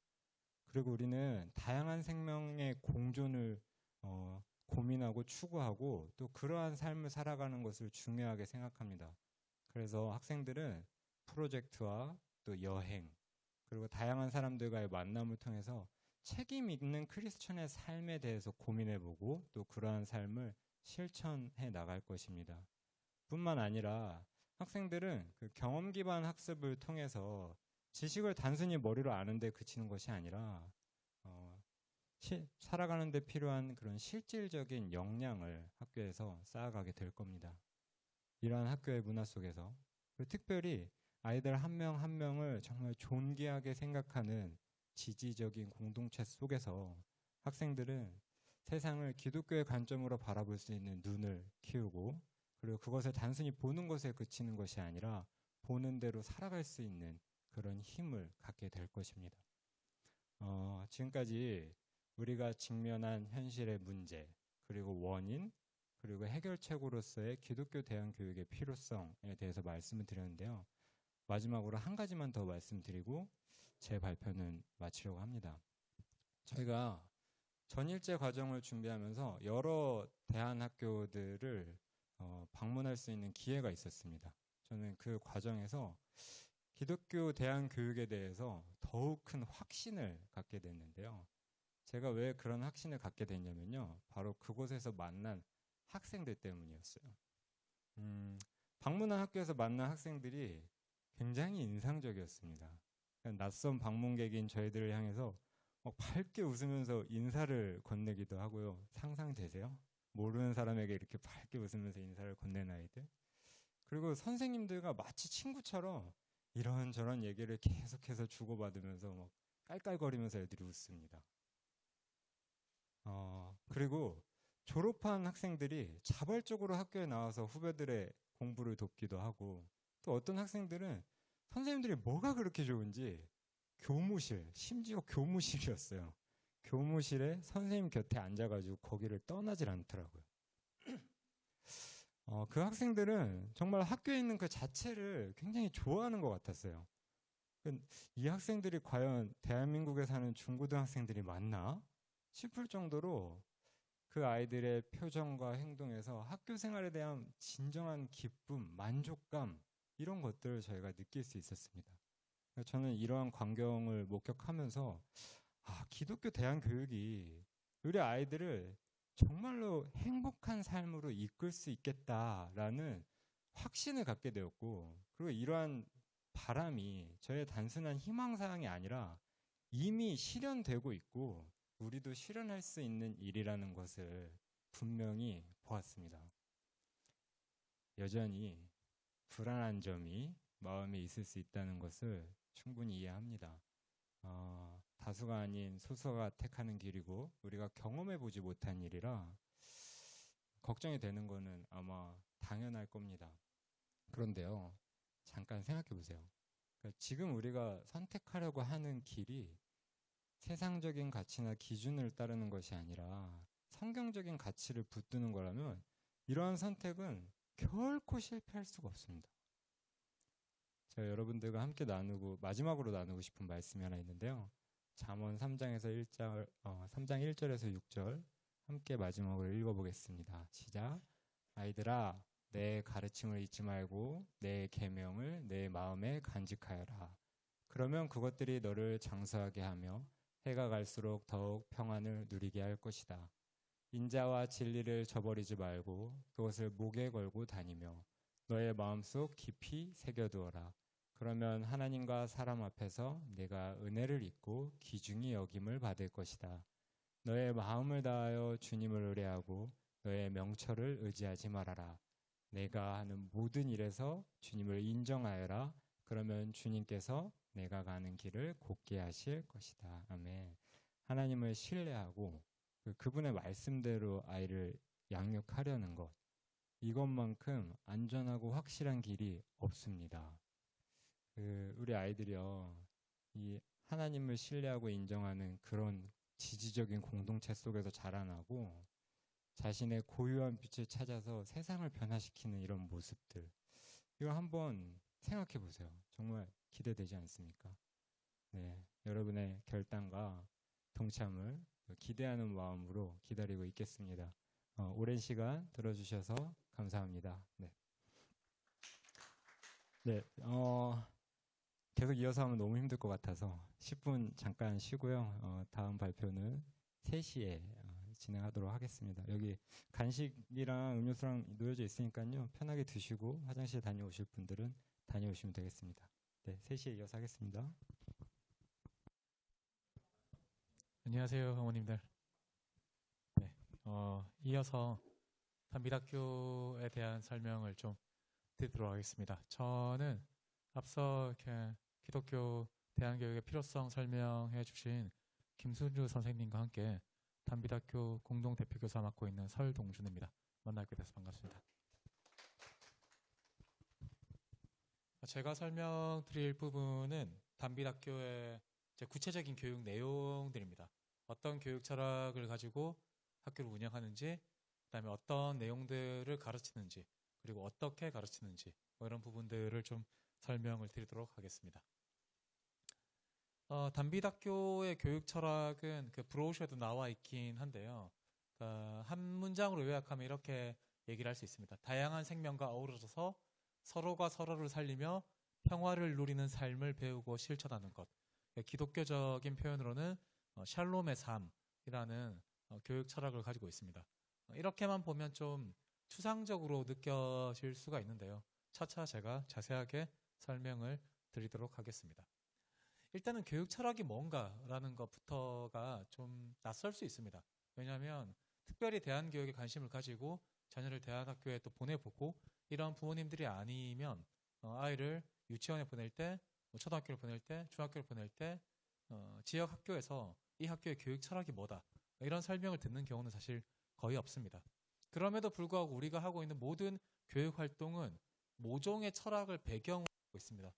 그리고 우리는 다양한 생명의 공존을 고민하고 추구하고 또 그러한 삶을 살아가는 것을 중요하게 생각합니다. 그래서 학생들은 프로젝트와 또 여행 그리고 다양한 사람들과의 만남을 통해서 책임 있는 크리스천의 삶에 대해서 고민해보고 또 그러한 삶을 실천해 나갈 것입니다. 뿐만 아니라 학생들은 그 경험 기반 학습을 통해서 지식을 단순히 머리로 아는 데 그치는 것이 아니라 살아가는 데 필요한 그런 실질적인 역량을 학교에서 쌓아가게 될 겁니다. 이러한 학교의 문화 속에서 특별히 아이들 한 명 한 명을 정말 존귀하게 생각하는 지지적인 공동체 속에서 학생들은 세상을 기독교의 관점으로 바라볼 수 있는 눈을 키우고, 그리고 그것을 단순히 보는 것에 그치는 것이 아니라 보는 대로 살아갈 수 있는 그런 힘을 갖게 될 것입니다. 지금까지 우리가 직면한 현실의 문제, 그리고 원인, 그리고 해결책으로서의 기독교 대안 교육의 필요성에 대해서 말씀을 드렸는데요. 마지막으로 한 가지만 더 말씀드리고 제 발표는 마치려고 합니다. 저희가 전일제 과정을 준비하면서 여러 대안학교들을 방문할 수 있는 기회가 있었습니다. 저는 그 과정에서 기독교 대안 교육에 대해서 더욱 큰 확신을 갖게 됐는데요. 제가 왜 그런 확신을 갖게 됐냐면요. 바로 그곳에서 만난 학생들 때문이었어요. 방문한 학교에서 만난 학생들이 굉장히 인상적이었습니다. 낯선 방문객인 저희들을 향해서 밝게 웃으면서 인사를 건네기도 하고요. 상상되세요? 모르는 사람에게 이렇게 밝게 웃으면서 인사를 건네는 아이들. 그리고 선생님들과 마치 친구처럼 이런저런 얘기를 계속해서 주고받으면서 막 깔깔거리면서 애들이 웃습니다. 그리고 졸업한 학생들이 자발적으로 학교에 나와서 후배들의 공부를 돕기도 하고, 또 어떤 학생들은 선생님들이 뭐가 그렇게 좋은지 교무실, 심지어 교무실이었어요. 교무실에 선생님 곁에 앉아가지고 거기를 떠나질 않더라고요. 그 학생들은 정말 학교에 있는 그 자체를 굉장히 좋아하는 것 같았어요. 이 학생들이 과연 대한민국에 사는 중고등학생들이 맞나 싶을 정도로 그 아이들의 표정과 행동에서 학교 생활에 대한 진정한 기쁨, 만족감, 이런 것들을 저희가 느낄 수 있었습니다. 저는 이러한 광경을 목격하면서 기독교 대안 교육이 우리 아이들을 정말로 행복한 삶으로 이끌 수 있겠다라는 확신을 갖게 되었고, 그리고 이러한 바람이 저의 단순한 희망사항이 아니라 이미 실현되고 있고 우리도 실현할 수 있는 일이라는 것을 분명히 보았습니다. 여전히 불안한 점이 마음에 있을 수 있다는 것을 충분히 이해합니다. 다수가 아닌 소수가 택하는 길이고 우리가 경험해보지 못한 일이라 걱정이 되는 거는 아마 당연할 겁니다. 그런데요, 잠깐 생각해 보세요. 그러니까 지금 우리가 선택하려고 하는 길이 세상적인 가치나 기준을 따르는 것이 아니라 성경적인 가치를 붙드는 거라면 이러한 선택은 결코 실패할 수가 없습니다. 제가 여러분들과 함께 마지막으로 나누고 싶은 말씀이 하나 있는데요. 잠언 3장에서 3장 1절에서 6절 함께 마지막으로 읽어보겠습니다. 시작. 아이들아, 내 가르침을 잊지 말고 내 계명을 내 마음에 간직하여라. 그러면 그것들이 너를 장수하게 하며 해가 갈수록 더욱 평안을 누리게 할 것이다. 인자와 진리를 저버리지 말고 그것을 목에 걸고 다니며 너의 마음속 깊이 새겨두어라. 그러면 하나님과 사람 앞에서 내가 은혜를 입고 귀중히 여김을 받을 것이다. 너의 마음을 다하여 주님을 의뢰하고 너의 명철을 의지하지 말아라. 내가 하는 모든 일에서 주님을 인정하여라. 그러면 주님께서 내가 가는 길을 곧게 하실 것이다. 아멘. 하나님을 신뢰하고 그분의 말씀대로 아이를 양육하려는 것, 이것만큼 안전하고 확실한 길이 없습니다. 우리 아이들이요, 이 하나님을 신뢰하고 인정하는 그런 지지적인 공동체 속에서 자라나고 자신의 고유한 빛을 찾아서 세상을 변화시키는 이런 모습들, 이걸 한번 생각해 보세요. 정말 기대되지 않습니까? 네, 여러분의 결단과 동참을 기대하는 마음으로 기다리고 있겠습니다. 오랜 시간 들어주셔서 감사합니다. 네, 계속 이어서 하면 너무 힘들 것 같아서 10분 잠깐 쉬고요. 다음 발표는 3시에 진행하도록 하겠습니다. 여기 간식이랑 음료수랑 놓여져 있으니까요. 편하게 드시고 화장실 다녀오실 분들은 다녀오시면 되겠습니다. 네, 3시에 이어서 하겠습니다. 안녕하세요, 어머님들. 네, 이어서 단비학교에 대한 설명을 좀 드리도록 하겠습니다. 저는 앞서 이렇게 기독교 대안교육의 필요성 설명해 주신 김순주 선생님과 함께 단비학교 공동대표교사 맡고 있는 설동준입니다. 만나게 돼서 반갑습니다. 제가 설명드릴 부분은 단비학교의 구체적인 교육 내용들입니다. 어떤 교육 철학을 가지고 학교를 운영하는지, 그다음에 어떤 내용들을 가르치는지, 그리고 어떻게 가르치는지, 이런 부분들을 좀 설명을 드리도록 하겠습니다. 단비학교의 교육 철학은 그 브로셔에도 나와 있긴 한데요. 한 문장으로 요약하면 이렇게 얘기를 할 수 있습니다. 다양한 생명과 어우러져서 서로가 서로를 살리며 평화를 누리는 삶을 배우고 실천하는 것. 기독교적인 표현으로는 샬롬의 삶이라는 교육 철학을 가지고 있습니다. 이렇게만 보면 좀 추상적으로 느껴질 수가 있는데요. 차차 제가 자세하게 설명을 드리도록 하겠습니다. 일단은 교육 철학이 뭔가라는 것부터가 좀 낯설 수 있습니다. 왜냐하면 특별히 대안교육에 관심을 가지고 자녀를 대안학교에 또 보내보고 이런 부모님들이 아니면 아이를 유치원에 보낼 때, 초등학교를 보낼 때, 중학교를 보낼 때 지역 학교에서 이 학교의 교육 철학이 뭐다 이런 설명을 듣는 경우는 사실 거의 없습니다. 그럼에도 불구하고 우리가 하고 있는 모든 교육 활동은 모종의 철학을 배경으로 하고 있습니다.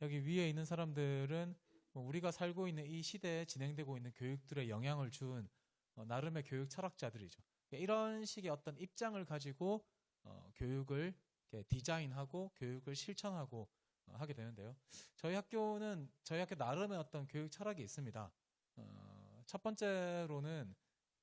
여기 위에 있는 사람들은 우리가 살고 있는 이 시대에 진행되고 있는 교육들에 영향을 준 나름의 교육 철학자들이죠. 이런 식의 어떤 입장을 가지고 교육을 디자인하고 교육을 실천하고 하게 되는데요. 저희 학교 나름의 어떤 교육 철학이 있습니다. 첫 번째로는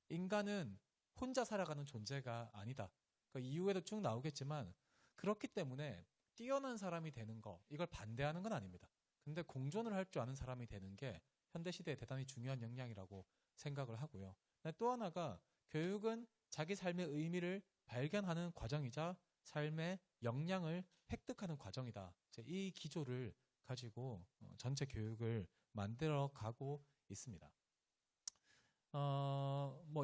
인간은 혼자 살아가는 존재가 아니다. 이후에도 쭉 나오겠지만 그렇기 때문에 뛰어난 사람이 되는 거 이걸 반대하는 건 아닙니다. 근데 공존을 할 줄 아는 사람이 되는 게 현대시대에 대단히 중요한 역량이라고 생각을 하고요. 또 하나가 교육은 자기 삶의 의미를 발견하는 과정이자 삶의 역량을 획득하는 과정이다. 이 기조를 가지고 전체 교육을 만들어 가고 있습니다.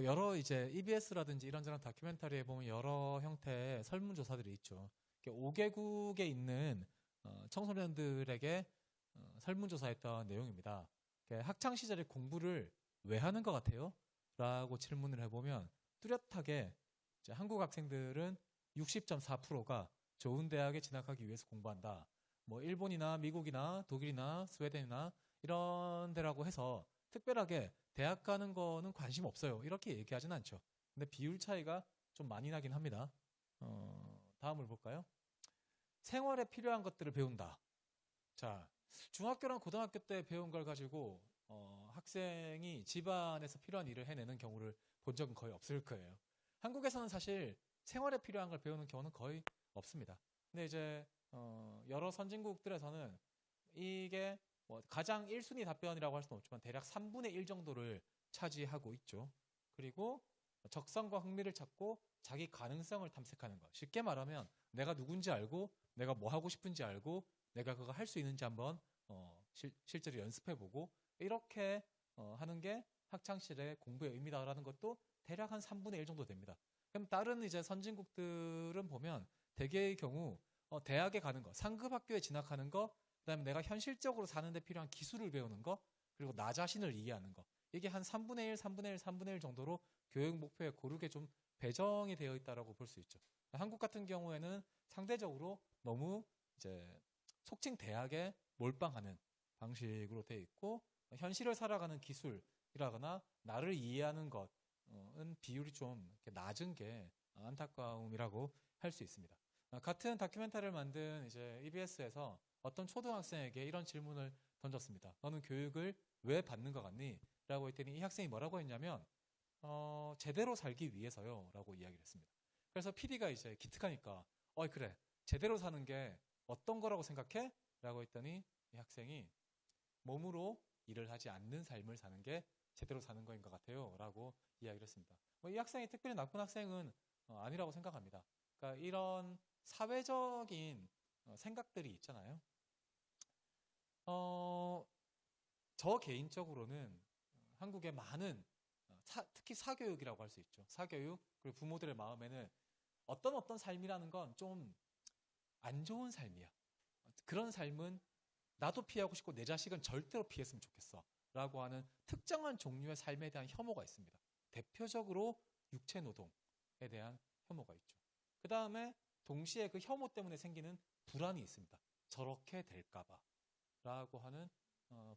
여러 EBS라든지 이런저런 다큐멘터리에 보면 여러 형태의 설문조사들이 있죠. 5개국에 있는 청소년들에게 설문조사했던 내용입니다. 학창 시절에 공부를 왜 하는 것 같아요? 라고 질문을 해보면 뚜렷하게 한국 학생들은 60.4%가 좋은 대학에 진학하기 위해서 공부한다. 일본이나 미국이나 독일이나 스웨덴이나 이런 데라고 해서 특별하게 대학 가는 거는 관심 없어요. 이렇게 얘기하진 않죠. 근데 비율 차이가 좀 많이 나긴 합니다. 다음을 볼까요? 생활에 필요한 것들을 배운다. 자, 중학교랑 고등학교 때 배운 걸 가지고 학생이 집안에서 필요한 일을 해내는 경우를 본 적은 거의 없을 거예요. 한국에서는 사실 생활에 필요한 걸 배우는 경우는 거의 없습니다. 근데 이제 여러 선진국들에서는 이게 가장 1순위 답변이라고 할 수는 없지만 대략 3분의 1 정도를 차지하고 있죠. 그리고 적성과 흥미를 찾고 자기 가능성을 탐색하는 것. 쉽게 말하면 내가 누군지 알고 내가 뭐 하고 싶은지 알고 내가 그거 할 수 있는지 한번 실제로 연습해보고 이렇게 하는 게 학창시절의 공부의 의미다라는 것도 대략 한 3분의 1 정도 됩니다. 그럼 다른 선진국들은 보면 대개의 경우 대학에 가는 거, 상급 학교에 진학하는 거, 그다음에 내가 현실적으로 사는 데 필요한 기술을 배우는 거, 그리고 나 자신을 이해하는 거. 이게 한 3분의 1, 3분의 1, 3분의 1 정도로 교육 목표에 고르게 좀 배정이 되어 있다라고 볼 수 있죠. 한국 같은 경우에는 상대적으로 너무 속칭 대학에 몰빵하는 방식으로 되어 있고 현실을 살아가는 기술이라거나 나를 이해하는 것은 비율이 좀 낮은 게 안타까움이라고 할 수 있습니다. 같은 다큐멘터리를 만든 EBS에서 어떤 초등학생에게 이런 질문을 던졌습니다. 너는 교육을 왜 받는 것 같니? 라고 했더니 이 학생이 뭐라고 했냐면 제대로 살기 위해서요 라고 이야기를 했습니다. 그래서 PD가 기특하니까 그래 제대로 사는 게 어떤 거라고 생각해? 라고 했더니 이 학생이 몸으로 일을 하지 않는 삶을 사는 게 제대로 사는 거인 것 같아요 라고 이야기를 했습니다. 이 학생이 특별히 나쁜 학생은 아니라고 생각합니다. 그러니까 이런 사회적인 생각들이 있잖아요. 저 개인적으로는 한국의 많은 특히 사교육이라고 할 수 있죠. 사교육 그리고 부모들의 마음에는 어떤 삶이라는 건 좀 안 좋은 삶이야. 그런 삶은 나도 피하고 싶고 내 자식은 절대로 피했으면 좋겠어 라고 하는 특정한 종류의 삶에 대한 혐오가 있습니다. 대표적으로 육체노동에 대한 혐오가 있죠. 그 다음에 동시에 그 혐오 때문에 생기는 불안이 있습니다. 저렇게 될까봐 라고 하는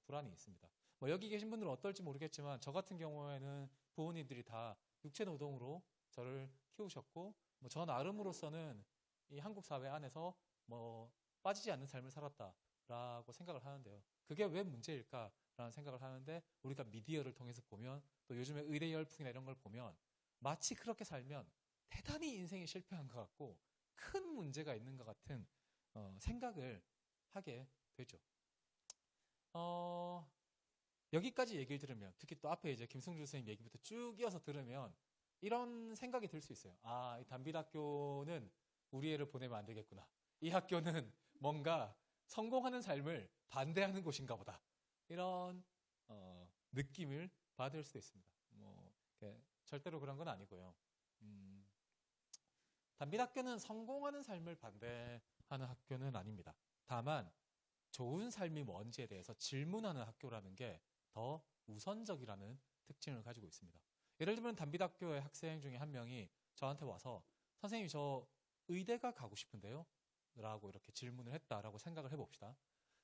불안이 있습니다. 여기 계신 분들은 어떨지 모르겠지만 저 같은 경우에는 부모님들이 다 육체노동으로 저를 키우셨고 저 나름으로서는 이 한국 사회 안에서 빠지지 않는 삶을 살았다라고 생각을 하는데요. 그게 왜 문제일까라는 생각을 하는데 우리가 미디어를 통해서 보면 또 요즘에 의대 열풍이나 이런 걸 보면 마치 그렇게 살면 대단히 인생이 실패한 것 같고 큰 문제가 있는 것 같은 생각을 하게 되죠. 여기까지 얘기를 들으면, 특히 또 앞에 이제 김승주 선생님 얘기부터 쭉 이어서 들으면 이런 생각이 들 수 있어요. 아, 이 단비학교는 우리 애를 보내면 안 되겠구나. 이 학교는 뭔가 성공하는 삶을 반대하는 곳인가 보다. 이런 느낌을 받을 수도 있습니다. 절대로 그런 건 아니고요. 단비학교는 성공하는 삶을 반대하는 학교는 아닙니다. 다만 좋은 삶이 뭔지에 대해서 질문하는 학교라는 게 더 우선적이라는 특징을 가지고 있습니다. 예를 들면 단비학교의 학생 중에 한 명이 저한테 와서 선생님 저 의대가 가고 싶은데요? 라고 이렇게 질문을 했다라고 생각을 해봅시다.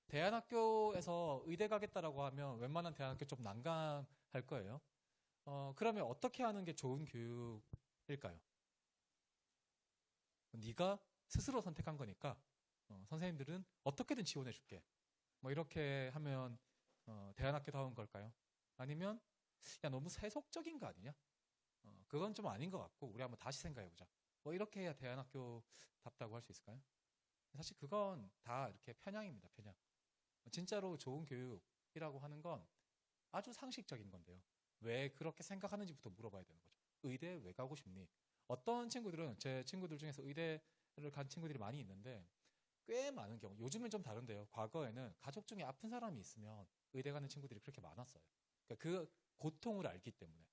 대안학교에서 의대 가겠다라고 하면 웬만한 대안학교 좀 난감할 거예요. 그러면 어떻게 하는 게 좋은 교육일까요? 네가 스스로 선택한 거니까 선생님들은 어떻게든 지원해 줄게. 뭐 이렇게 하면 대안학교다운 걸까요? 아니면 야 너무 세속적인 거 아니냐? 그건 좀 아닌 것 같고 우리 한번 다시 생각해보자. 뭐 이렇게 해야 대안학교답다고 할 수 있을까요? 사실 그건 다 이렇게 편향입니다. 편향. 진짜로 좋은 교육이라고 하는 건 아주 상식적인 건데요. 왜 그렇게 생각하는지부터 물어봐야 되는 거죠. 의대 왜 가고 싶니? 어떤 친구들은 제 친구들 중에서 의대를 간 친구들이 많이 있는데 꽤 많은 경우, 요즘은 좀 다른데요. 과거에는 가족 중에 아픈 사람이 있으면 의대 가는 친구들이 그렇게 많았어요. 그러니까 그 고통을 알기 때문에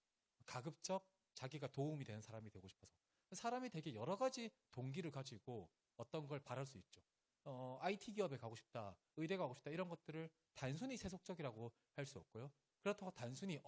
가급적 자기가 도움이 되는 사람이 되고 싶어서. 사람이 되게 여러 가지 동기를 가지고 어떤 걸 바랄 수 있죠. IT 기업에 가고 싶다, 의대 가고 싶다 이런 것들을 단순히 세속적이라고 할 수 없고요. 그렇다고 단순히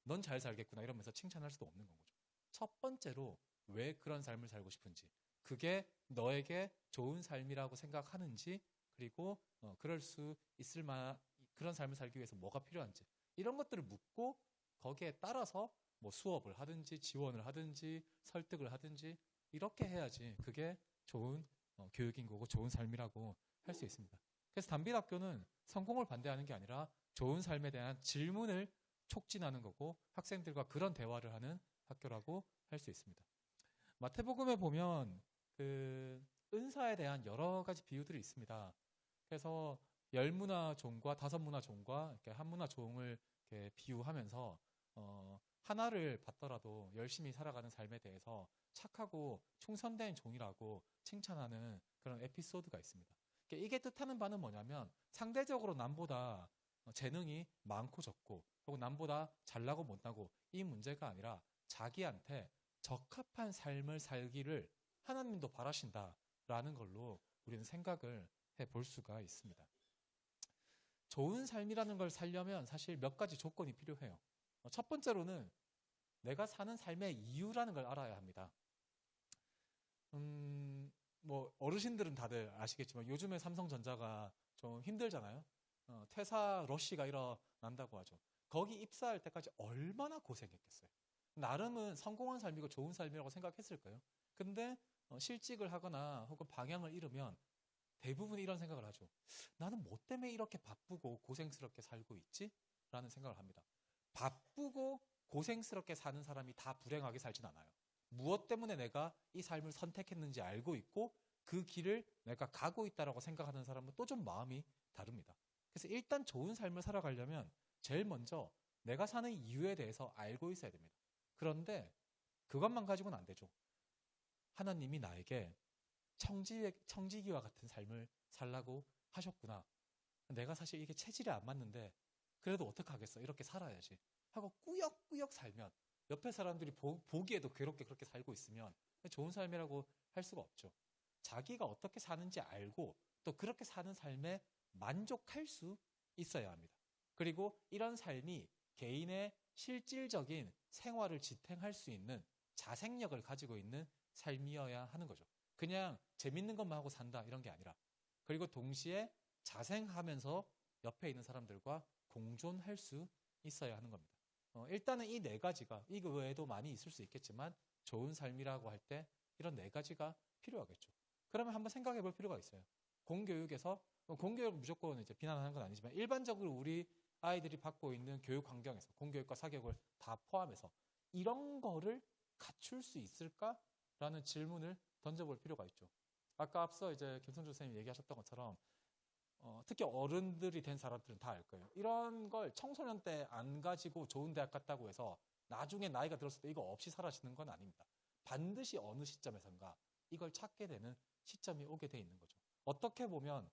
넌 잘 살겠구나 이러면서 칭찬할 수도 없는 건 거죠. 첫 번째로 왜 그런 삶을 살고 싶은지, 그게 너에게 좋은 삶이라고 생각하는지, 그리고 그럴 수 있을 만한 그런 삶을 살기 위해서 뭐가 필요한지 이런 것들을 묻고 거기에 따라서 뭐 수업을 하든지 지원을 하든지 설득을 하든지 이렇게 해야지 그게 좋은 교육인 거고 좋은 삶이라고 할 수 있습니다. 그래서 단비학교는 성공을 반대하는 게 아니라 좋은 삶에 대한 질문을 촉진하는 거고 학생들과 그런 대화를 하는 학교라고 할 수 있습니다. 마태복음에 보면 그 은사에 대한 여러 가지 비유들이 있습니다. 그래서 10문화 종과 5문화 종과 이렇게 한 문화 종을 이렇게 비유하면서 하나를 받더라도 열심히 살아가는 삶에 대해서 착하고 충성된 종이라고 칭찬하는 그런 에피소드가 있습니다. 이게 뜻하는 바는 뭐냐면 상대적으로 남보다 재능이 많고 적고 혹은 남보다 잘나고 못나고 이 문제가 아니라 자기한테 적합한 삶을 살기를 하나님도 바라신다라는 걸로 우리는 생각을 해볼 수가 있습니다. 좋은 삶이라는 걸 살려면 사실 몇 가지 조건이 필요해요. 첫 번째로는 내가 사는 삶의 이유라는 걸 알아야 합니다. 뭐 어르신들은 다들 아시겠지만 요즘에 삼성전자가 좀 힘들잖아요. 퇴사 러시가 일어난다고 하죠. 거기 입사할 때까지 얼마나 고생했겠어요. 나름은 성공한 삶이고 좋은 삶이라고 생각했을 거예요. 근데 실직을 하거나 혹은 방향을 잃으면 대부분 이런 생각을 하죠. 나는 뭐 때문에 이렇게 바쁘고 고생스럽게 살고 있지? 라는 생각을 합니다. 바쁘고 고생스럽게 사는 사람이 다 불행하게 살진 않아요. 무엇 때문에 내가 이 삶을 선택했는지 알고 있고 그 길을 내가 가고 있다라고 생각하는 사람은 또 좀 마음이 다릅니다. 그래서 일단 좋은 삶을 살아가려면 제일 먼저 내가 사는 이유에 대해서 알고 있어야 됩니다. 그런데 그것만 가지고는 안 되죠. 하나님이 나에게 청지기와 같은 삶을 살라고 하셨구나. 내가 사실 이게 체질에 안 맞는데 그래도 어떡하겠어. 이렇게 살아야지 하고 꾸역꾸역 살면 옆에 사람들이 보기에도 괴롭게 그렇게 살고 있으면 좋은 삶이라고 할 수가 없죠. 자기가 어떻게 사는지 알고 또 그렇게 사는 삶에 만족할 수 있어야 합니다. 그리고 이런 삶이 개인의 실질적인 생활을 지탱할 수 있는 자생력을 가지고 있는 삶이어야 하는 거죠. 그냥 재밌는 것만 하고 산다 이런 게 아니라, 그리고 동시에 자생하면서 옆에 있는 사람들과 공존할 수 있어야 하는 겁니다. 일단은 이 네 가지가, 이거 외에도 많이 있을 수 있겠지만 좋은 삶이라고 할 때 이런 네 가지가 필요하겠죠. 그러면 한번 생각해 볼 필요가 있어요. 공교육에서, 공교육 무조건 이제 비난하는 건 아니지만 일반적으로 우리 아이들이 받고 있는 교육 환경에서 공교육과 사교육을 다 포함해서 이런 거를 갖출 수 있을까라는 질문을 던져볼 필요가 있죠. 아까 앞서 이제 김성주 선생님이 얘기하셨던 것처럼 특히 어른들이 된 사람들은 다 알 거예요. 이런 걸 청소년 때 안 가지고 좋은 대학 갔다고 해서 나중에 나이가 들었을 때 이거 없이 사라지는 건 아닙니다. 반드시 어느 시점에선가 이걸 찾게 되는 시점이 오게 돼 있는 거죠. 어떻게 보면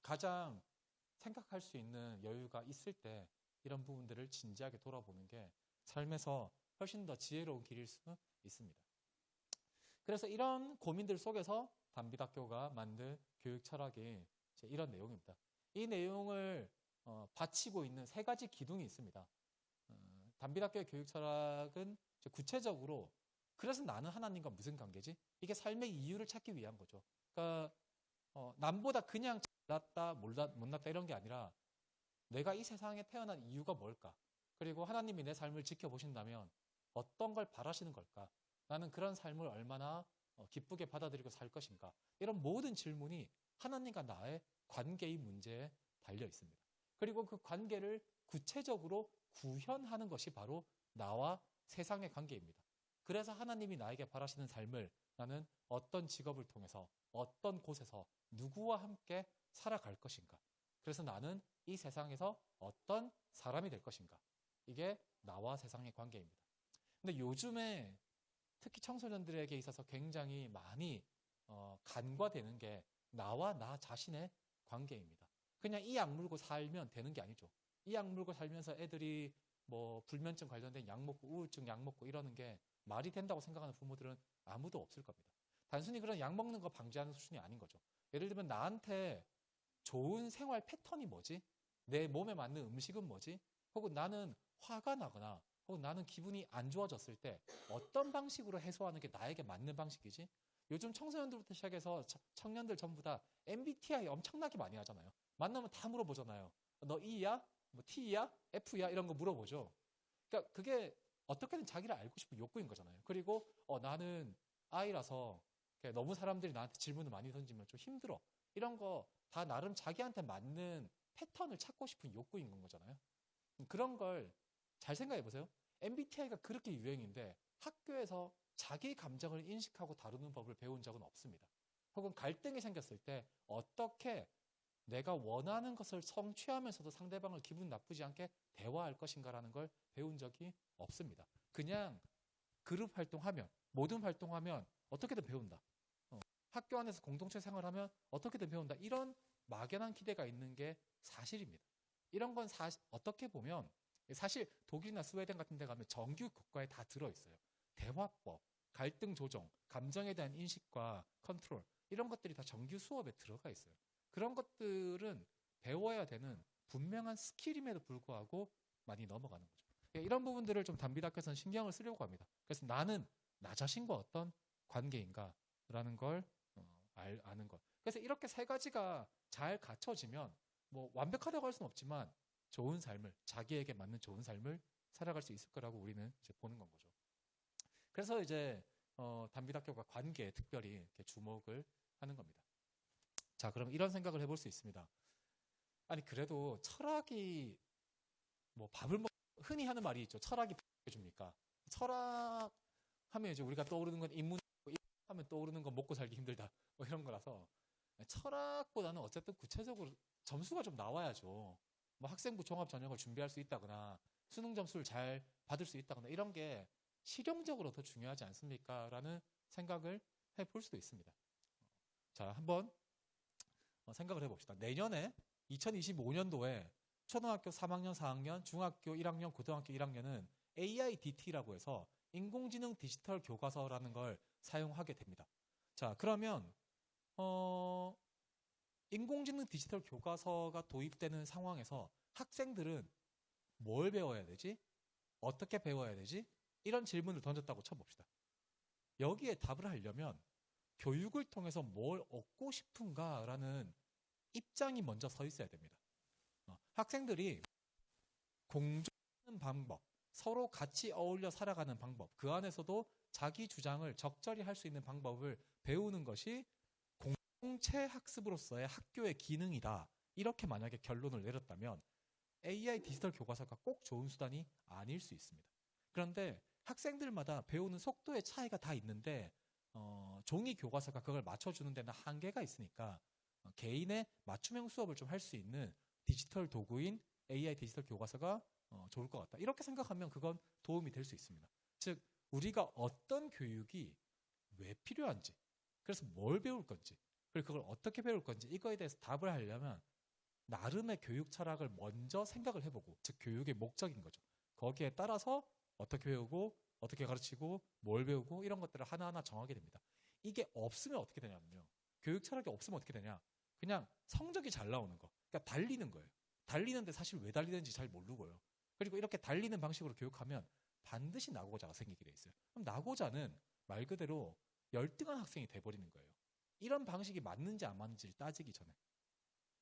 가장 생각할 수 있는 여유가 있을 때 이런 부분들을 진지하게 돌아보는 게 삶에서 훨씬 더 지혜로운 길일 수 있습니다. 그래서 이런 고민들 속에서 단비학교가 만든 교육 철학이 이제 이런 내용입니다. 이 내용을 바치고 있는 세 가지 기둥이 있습니다. 단비학교의 교육 철학은 구체적으로 그래서 나는 하나님과 무슨 관계지? 이게 삶의 이유를 찾기 위한 거죠. 그러니까 남보다 그냥 잘났다 못났다 이런 게 아니라 내가 이 세상에 태어난 이유가 뭘까? 그리고 하나님이 내 삶을 지켜보신다면 어떤 걸 바라시는 걸까? 나는 그런 삶을 얼마나 기쁘게 받아들이고 살 것인가? 이런 모든 질문이 하나님과 나의 관계의 문제에 달려 있습니다. 그리고 그 관계를 구체적으로 구현하는 것이 바로 나와 세상의 관계입니다. 그래서 하나님이 나에게 바라시는 삶을 나는 어떤 직업을 통해서 어떤 곳에서 누구와 함께 살아갈 것인가? 그래서 나는 이 세상에서 어떤 사람이 될 것인가? 이게 나와 세상의 관계입니다. 근데 요즘에 특히 청소년들에게 있어서 굉장히 많이 간과되는 게 나와 나 자신의 관계입니다. 그냥 이 약 물고 살면 되는 게 아니죠. 이 약 물고 살면서 애들이 뭐 불면증 관련된 약 먹고 우울증 약 먹고 이러는 게 말이 된다고 생각하는 부모들은 아무도 없을 겁니다. 단순히 그런 약 먹는 거 방지하는 수준이 아닌 거죠. 예를 들면 나한테 좋은 생활 패턴이 뭐지? 내 몸에 맞는 음식은 뭐지? 혹은 나는 화가 나거나 혹은 나는 기분이 안 좋아졌을 때 어떤 방식으로 해소하는 게 나에게 맞는 방식이지? 요즘 청소년들부터 시작해서 청년들 전부 다 MBTI 엄청나게 많이 하잖아요. 만나면 다 물어보잖아요. 너 E야? 뭐 T야? F야? 이런 거 물어보죠. 그러니까 그게 어떻게든 자기를 알고 싶은 욕구인 거잖아요. 그리고 나는 I라서 너무 사람들이 나한테 질문을 많이 던지면 좀 힘들어. 이런 거 다 나름 자기한테 맞는 패턴을 찾고 싶은 욕구인 건 거잖아요. 그런 걸 잘 생각해 보세요. MBTI가 그렇게 유행인데 학교에서 자기 감정을 인식하고 다루는 법을 배운 적은 없습니다. 혹은 갈등이 생겼을 때 어떻게 내가 원하는 것을 성취하면서도 상대방을 기분 나쁘지 않게 대화할 것인가라는 걸 배운 적이 없습니다. 그냥 그룹 활동하면, 모든 활동하면 어떻게든 배운다. 학교 안에서 공동체 생활하면 어떻게든 배운다. 이런 막연한 기대가 있는 게 사실입니다. 이런 건 어떻게 보면 사실 독일이나 스웨덴 같은 데 가면 정규 교과에 다 들어있어요. 대화법, 갈등 조정, 감정에 대한 인식과 컨트롤 이런 것들이 다 정규 수업에 들어가 있어요. 그런 것들은 배워야 되는 분명한 스킬임에도 불구하고 많이 넘어가는 거죠. 이런 부분들을 좀 단비학교에서는 신경을 쓰려고 합니다. 그래서 나는 나 자신과 어떤 관계인가라는 걸 아는 것. 그래서 이렇게 세 가지가 잘 갖춰지면 뭐 완벽하다고 할 수는 없지만 좋은 삶을, 자기에게 맞는 좋은 삶을 살아갈 수 있을 거라고 우리는 이제 보는 건 거죠. 그래서 이제 단비학교가 관계에 특별히 이렇게 주목을 하는 겁니다. 자, 그럼 이런 생각을 해볼 수 있습니다. 아니 그래도 철학이 뭐 흔히 하는 말이 있죠. 철학이 줍니까? 철학 하면 이제 우리가 떠오르는 건 인문이고 하면 떠오르는 건 먹고 살기 힘들다 뭐 이런 거라서 철학보다는 어쨌든 구체적으로 점수가 좀 나와야죠. 뭐 학생부 종합 전형을 준비할 수 있다거나 수능 점수를 잘 받을 수 있다거나 이런 게 실용적으로 더 중요하지 않습니까? 라는 생각을 해볼 수도 있습니다. 자, 한번 생각을 해봅시다. 내년에 2025년도에 초등학교 3학년, 4학년, 중학교 1학년, 고등학교 1학년은 AIDT라고 해서 인공지능 디지털 교과서라는 걸 사용하게 됩니다. 자, 그러면 인공지능 디지털 교과서가 도입되는 상황에서 학생들은 뭘 배워야 되지? 어떻게 배워야 되지? 이런 질문을 던졌다고 쳐봅시다. 여기에 답을 하려면 교육을 통해서 뭘 얻고 싶은가라는 입장이 먼저 서 있어야 됩니다. 학생들이 공존하는 방법, 서로 같이 어울려 살아가는 방법, 그 안에서도 자기 주장을 적절히 할 수 있는 방법을 배우는 것이 공동체 학습으로서의 학교의 기능이다. 이렇게 만약에 결론을 내렸다면 AI 디지털 교과서가 꼭 좋은 수단이 아닐 수 있습니다. 그런데 학생들마다 배우는 속도의 차이가 다 있는데 종이 교과서가 그걸 맞춰주는 데는 한계가 있으니까 개인의 맞춤형 수업을 좀 할 수 있는 디지털 도구인 AI 디지털 교과서가 좋을 것 같다. 이렇게 생각하면 그건 도움이 될 수 있습니다. 즉 우리가 어떤 교육이 왜 필요한지, 그래서 뭘 배울 건지, 그리고 그걸 어떻게 배울 건지 이거에 대해서 답을 하려면 나름의 교육 철학을 먼저 생각을 해보고, 즉 교육의 목적인 거죠. 거기에 따라서 어떻게 배우고 어떻게 가르치고 뭘 배우고 이런 것들을 하나하나 정하게 됩니다. 이게 없으면 어떻게 되냐면요. 교육 철학이 없으면 어떻게 되냐. 그냥 성적이 잘 나오는 거. 그러니까 달리는 거예요. 달리는데 사실 왜 달리는지 잘 모르고요. 그리고 이렇게 달리는 방식으로 교육하면 반드시 낙오자가 생기게 돼 있어요. 그럼 낙오자는 말 그대로 열등한 학생이 돼버리는 거예요. 이런 방식이 맞는지 안 맞는지를 따지기 전에.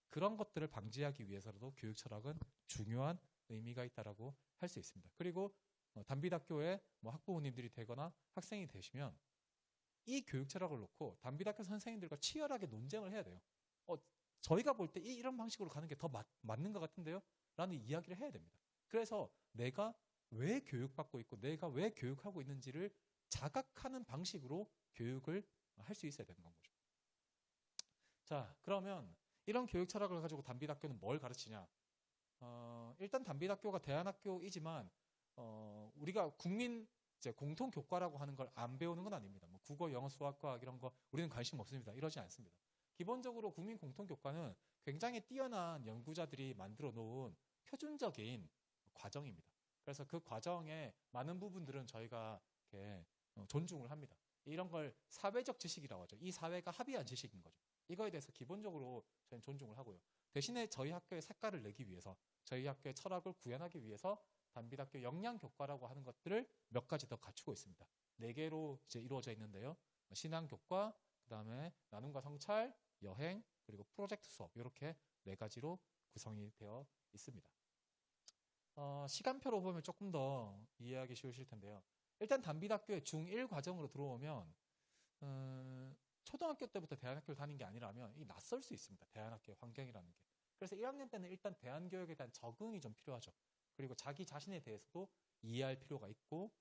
그런 것들을 방지하기 위해서라도 교육 철학은 중요한 의미가 있다라고 할 수 있습니다. 그리고 단비닥교에 학부모님들이 되거나 학생이 되시면 이 교육 철학을 놓고 단비닥교 선생님들과 치열하게 논쟁을 해야 돼요. 저희가 볼 때 이런 방식으로 가는 게 더 맞는 것 같은데요? 라는 이야기를 해야 됩니다. 그래서 내가 왜 교육받고 있고 내가 왜 교육하고 있는지를 자각하는 방식으로 교육을 할 수 있어야 되는 건 거죠. 자, 그러면 이런 교육 철학을 가지고 단비닥교는 뭘 가르치냐? 일단 단비닥교가 대안학교이지만 우리가 국민 이제 공통 교과라고 하는 걸 안 배우는 건 아닙니다. 뭐 국어, 영어, 수학, 과학 이런 거 우리는 관심 없습니다. 이러지 않습니다. 기본적으로 국민 공통 교과는 굉장히 뛰어난 연구자들이 만들어 놓은 표준적인 과정입니다. 그래서 그 과정의 많은 부분들은 저희가 이렇게 존중을 합니다. 이런 걸 사회적 지식이라고 하죠. 이 사회가 합의한 지식인 거죠. 이거에 대해서 기본적으로 저희는 존중을 하고요. 대신에 저희 학교의 색깔을 내기 위해서, 저희 학교의 철학을 구현하기 위해서 단비닥교 역량교과라고 하는 것들을 몇 가지 더 갖추고 있습니다. 4개로 이제 이루어져 있는데요. 신앙교과, 그 다음에 나눔과 성찰, 여행, 그리고 프로젝트 수업, 이렇게 4가지로 구성이 되어 있습니다. 시간표로 보면 조금 더 이해하기 쉬우실 텐데요. 일단 단비닥교의 중1 과정으로 들어오면 초등학교 때부터 대안학교를 다닌 게 아니라면 이 낯설 수 있습니다. 대안학교의 환경이라는 게. 그래서 1학년 때는 일단 대안교육에 대한 적응이 좀 필요하죠. 그리고 자기 자신에 대해서도 이해할 필요가 있고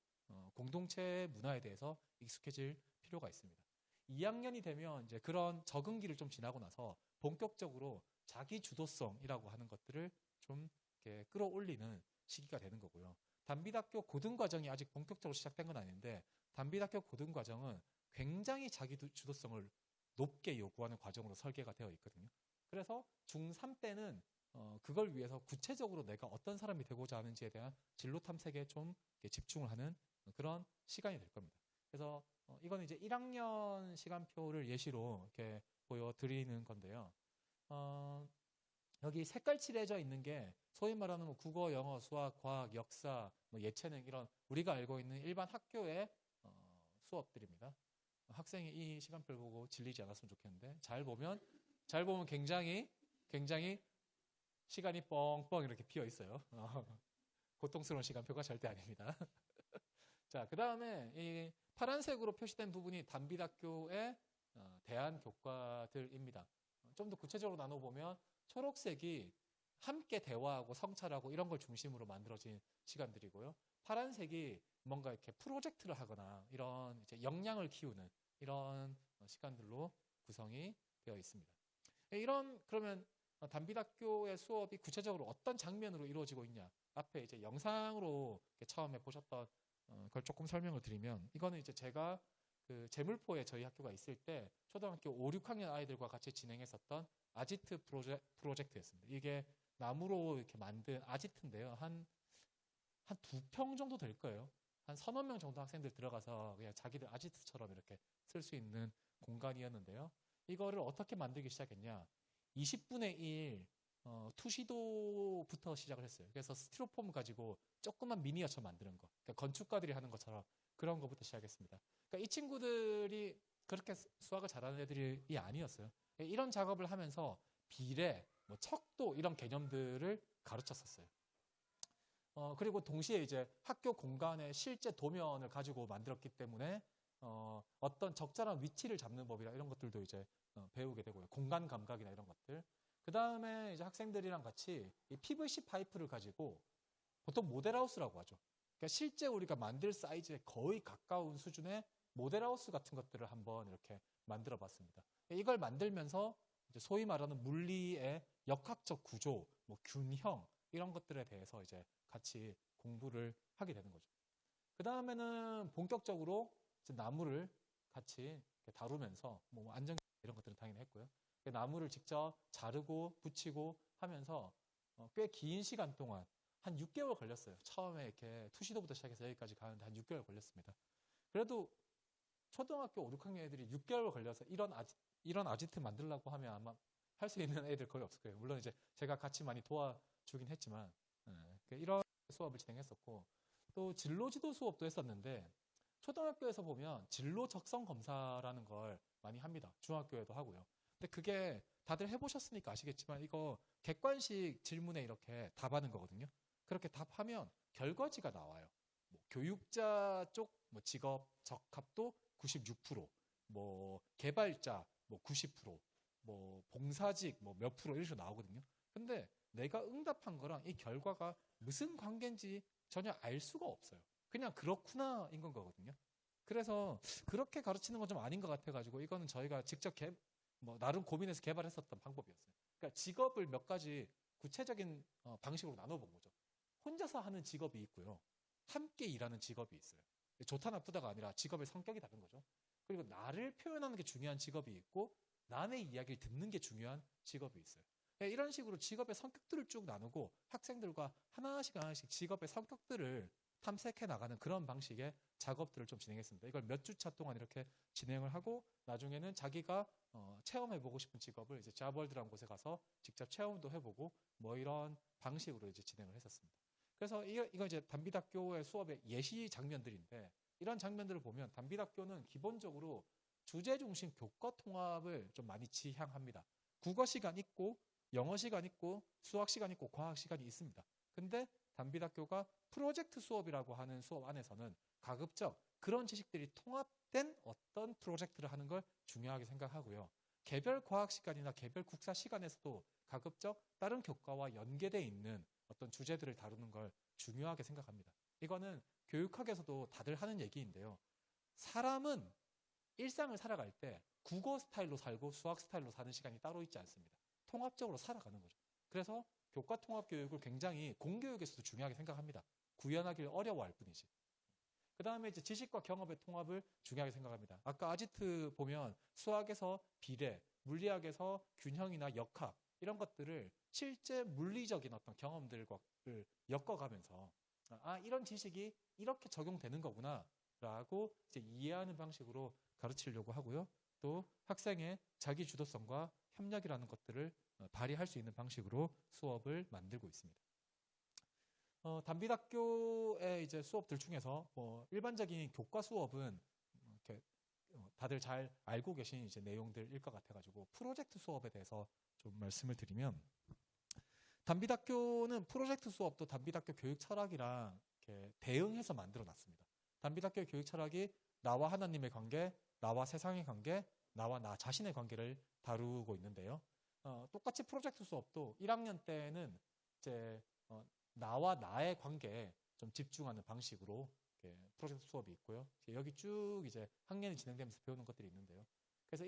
공동체 문화에 대해서 익숙해질 필요가 있습니다. 2학년이 되면 이제 그런 적응기를 좀 지나고 나서 본격적으로 자기 주도성이라고 하는 것들을 좀 이렇게 끌어올리는 시기가 되는 거고요. 단비닥교 고등과정이 아직 본격적으로 시작된 건 아닌데 단비닥교 고등과정은 굉장히 자기 주도성을 높게 요구하는 과정으로 설계가 되어 있거든요. 그래서 중3 때는 그걸 위해서 구체적으로 내가 어떤 사람이 되고자 하는지에 대한 진로 탐색에 좀 집중을 하는 그런 시간이 될 겁니다. 그래서 이거는 이제 1학년 시간표를 예시로 이렇게 보여드리는 건데요. 여기 색깔 칠해져 있는 게 소위 말하는 뭐 국어, 영어, 수학, 과학, 역사, 뭐 예체능 이런 우리가 알고 있는 일반 학교의 수업들입니다. 학생이 이 시간표를 보고 질리지 않았으면 좋겠는데 잘 보면 굉장히 시간이 뻥뻥 이렇게 비어 있어요. 고통스러운 시간표가 절대 아닙니다. 자, 그 다음에 이 파란색으로 표시된 부분이 단비닥교의 대안 교과들입니다. 좀 더 구체적으로 나눠보면 초록색이 함께 대화하고 성찰하고 이런 걸 중심으로 만들어진 시간들이고요. 파란색이 뭔가 이렇게 프로젝트를 하거나 이런 이제 역량을 키우는 이런 시간들로 구성이 되어 있습니다. 그러면 단비닥교의 수업이 구체적으로 어떤 장면으로 이루어지고 있냐? 앞에 이제 영상으로 처음에 보셨던 걸 조금 설명을 드리면 이거는 이제 제가 그 제물포에 저희 학교가 있을 때 초등학교 5, 6학년 아이들과 같이 진행했었던 아지트 프로젝트였습니다. 이게 나무로 이렇게 만든 아지트인데요. 한 2평 정도 될 거예요. 한 서너 명 정도 학생들 들어가서 그냥 자기들 아지트처럼 이렇게 쓸 수 있는 공간이었는데요. 이거를 어떻게 만들기 시작했냐? 20분의 1 투시도부터 시작을 했어요. 그래서 스티로폼 가지고 조그만 미니어처 만드는 거. 그러니까 건축가들이 하는 것처럼 그런 거부터 시작했습니다. 그러니까 이 친구들이 그렇게 수학을 잘하는 애들이 아니었어요. 이런 작업을 하면서 비례, 뭐 척도 이런 개념들을 가르쳤었어요. 그리고 동시에 이제 학교 공간에 실제 도면을 가지고 만들었기 때문에 어떤 적절한 위치를 잡는 법이나 이런 것들도 이제 배우게 되고요. 공간 감각이나 이런 것들. 그 다음에 이제 학생들이랑 같이 이 PVC 파이프를 가지고 보통 모델하우스라고 하죠. 그러니까 실제 우리가 만들 사이즈에 거의 가까운 수준의 모델하우스 같은 것들을 한번 이렇게 만들어 봤습니다. 이걸 만들면서 이제 소위 말하는 물리의 역학적 구조, 뭐 균형 이런 것들에 대해서 이제 같이 공부를 하게 되는 거죠. 그 다음에는 본격적으로 이제 나무를 같이 이렇게 다루면서 뭐 안전 이런 것들은 당연히 했고요. 나무를 직접 자르고 붙이고 하면서 꽤 긴 시간 동안 한 6개월 걸렸어요. 처음에 이렇게 투시도부터 시작해서 여기까지 가는데 한 6개월 걸렸습니다. 그래도 초등학교 5, 6학년 애들이 6개월 걸려서 이런 아지트 만들려고 하면 아마 할 수 있는 애들 거의 없을 거예요. 물론 이제 제가 같이 많이 도와주긴 했지만 이런 수업을 진행했었고 또 진로 지도 수업도 했었는데 초등학교에서 보면 진로 적성 검사라는 걸 많이 합니다. 중학교에도 하고요. 근데 그게 다들 해보셨으니까 아시겠지만 이거 객관식 질문에 이렇게 답하는 거거든요. 그렇게 답하면 결과지가 나와요. 뭐 교육자 쪽 뭐 직업 적합도 96%, 뭐 개발자 뭐 90%, 뭐 봉사직 뭐 몇 프로 이런 식으로 나오거든요. 근데 내가 응답한 거랑 이 결과가 무슨 관계인지 전혀 알 수가 없어요. 그냥 그렇구나인 건 거거든요. 그래서 그렇게 가르치는 건 좀 아닌 것 같아가지고 이거는 저희가 직접 나름 고민해서 개발했었던 방법이었어요. 그러니까 직업을 몇 가지 구체적인 방식으로 나눠본 거죠. 혼자서 하는 직업이 있고요. 함께 일하는 직업이 있어요. 좋다 나쁘다가 아니라 직업의 성격이 다른 거죠. 그리고 나를 표현하는 게 중요한 직업이 있고 남의 이야기를 듣는 게 중요한 직업이 있어요. 이런 식으로 직업의 성격들을 쭉 나누고 학생들과 하나씩 직업의 성격들을 탐색해 나가는 그런 방식의 작업들을 좀 진행했습니다. 이걸 몇 주차 동안 이렇게 진행을 하고 나중에는 자기가 체험해보고 싶은 직업을 이제 잡월드라는 곳에 가서 직접 체험도 해보고 뭐 이런 방식으로 이제 진행을 했었습니다. 그래서 이거 이제 단비대학교의 수업의 예시 장면들인데 이런 장면들을 보면 단비대학교는 기본적으로 주제 중심 교과 통합을 좀 많이 지향합니다. 국어 시간 있고 영어 시간 있고 수학 시간 있고 과학 시간이 있습니다. 근데 단비대학교가 프로젝트 수업이라고 하는 수업 안에서는 가급적 그런 지식들이 통합된 어떤 프로젝트를 하는 걸 중요하게 생각하고요. 개별 과학 시간이나 개별 국사 시간에서도 가급적 다른 교과와 연계되어 있는 어떤 주제들을 다루는 걸 중요하게 생각합니다. 이거는 교육학에서도 다들 하는 얘기인데요. 사람은 일상을 살아갈 때 국어 스타일로 살고 수학 스타일로 사는 시간이 따로 있지 않습니다. 통합적으로 살아가는 거죠. 그래서 교과 통합 교육을 굉장히 공교육에서도 중요하게 생각합니다. 구현하기를 어려워할 뿐이지. 그 다음에 이제 지식과 경험의 통합을 중요하게 생각합니다. 아까 아지트 보면 수학에서 비례, 물리학에서 균형이나 역학 이런 것들을 실제 물리적인 어떤 경험들을 엮어가면서 이런 지식이 이렇게 적용되는 거구나 라고 이제 이해하는 방식으로 가르치려고 하고요. 또 학생의 자기 주도성과 협력이라는 것들을 발휘할 수 있는 방식으로 수업을 만들고 있습니다. 단비대학교의 이제 수업들 중에서 일반적인 교과 수업은 이렇게 다들 잘 알고 계신 이제 내용들일 것 같아가지고 프로젝트 수업에 대해서 좀 말씀을 드리면 단비대학교는 프로젝트 수업도 단비대학교 교육 철학이랑 이렇게 대응해서 만들어 놨습니다. 단비대학교 교육 철학이 나와 하나님의 관계, 나와 세상의 관계, 나와 나 자신의 관계를 다루고 있는데요. 똑같이 프로젝트 수업도 1학년 때는 이제 나와 나의 관계에 좀 집중하는 방식으로 프로젝트 수업이 있고요. 여기 쭉 이제 학년이 진행되면서 배우는 것들이 있는데요. 그래서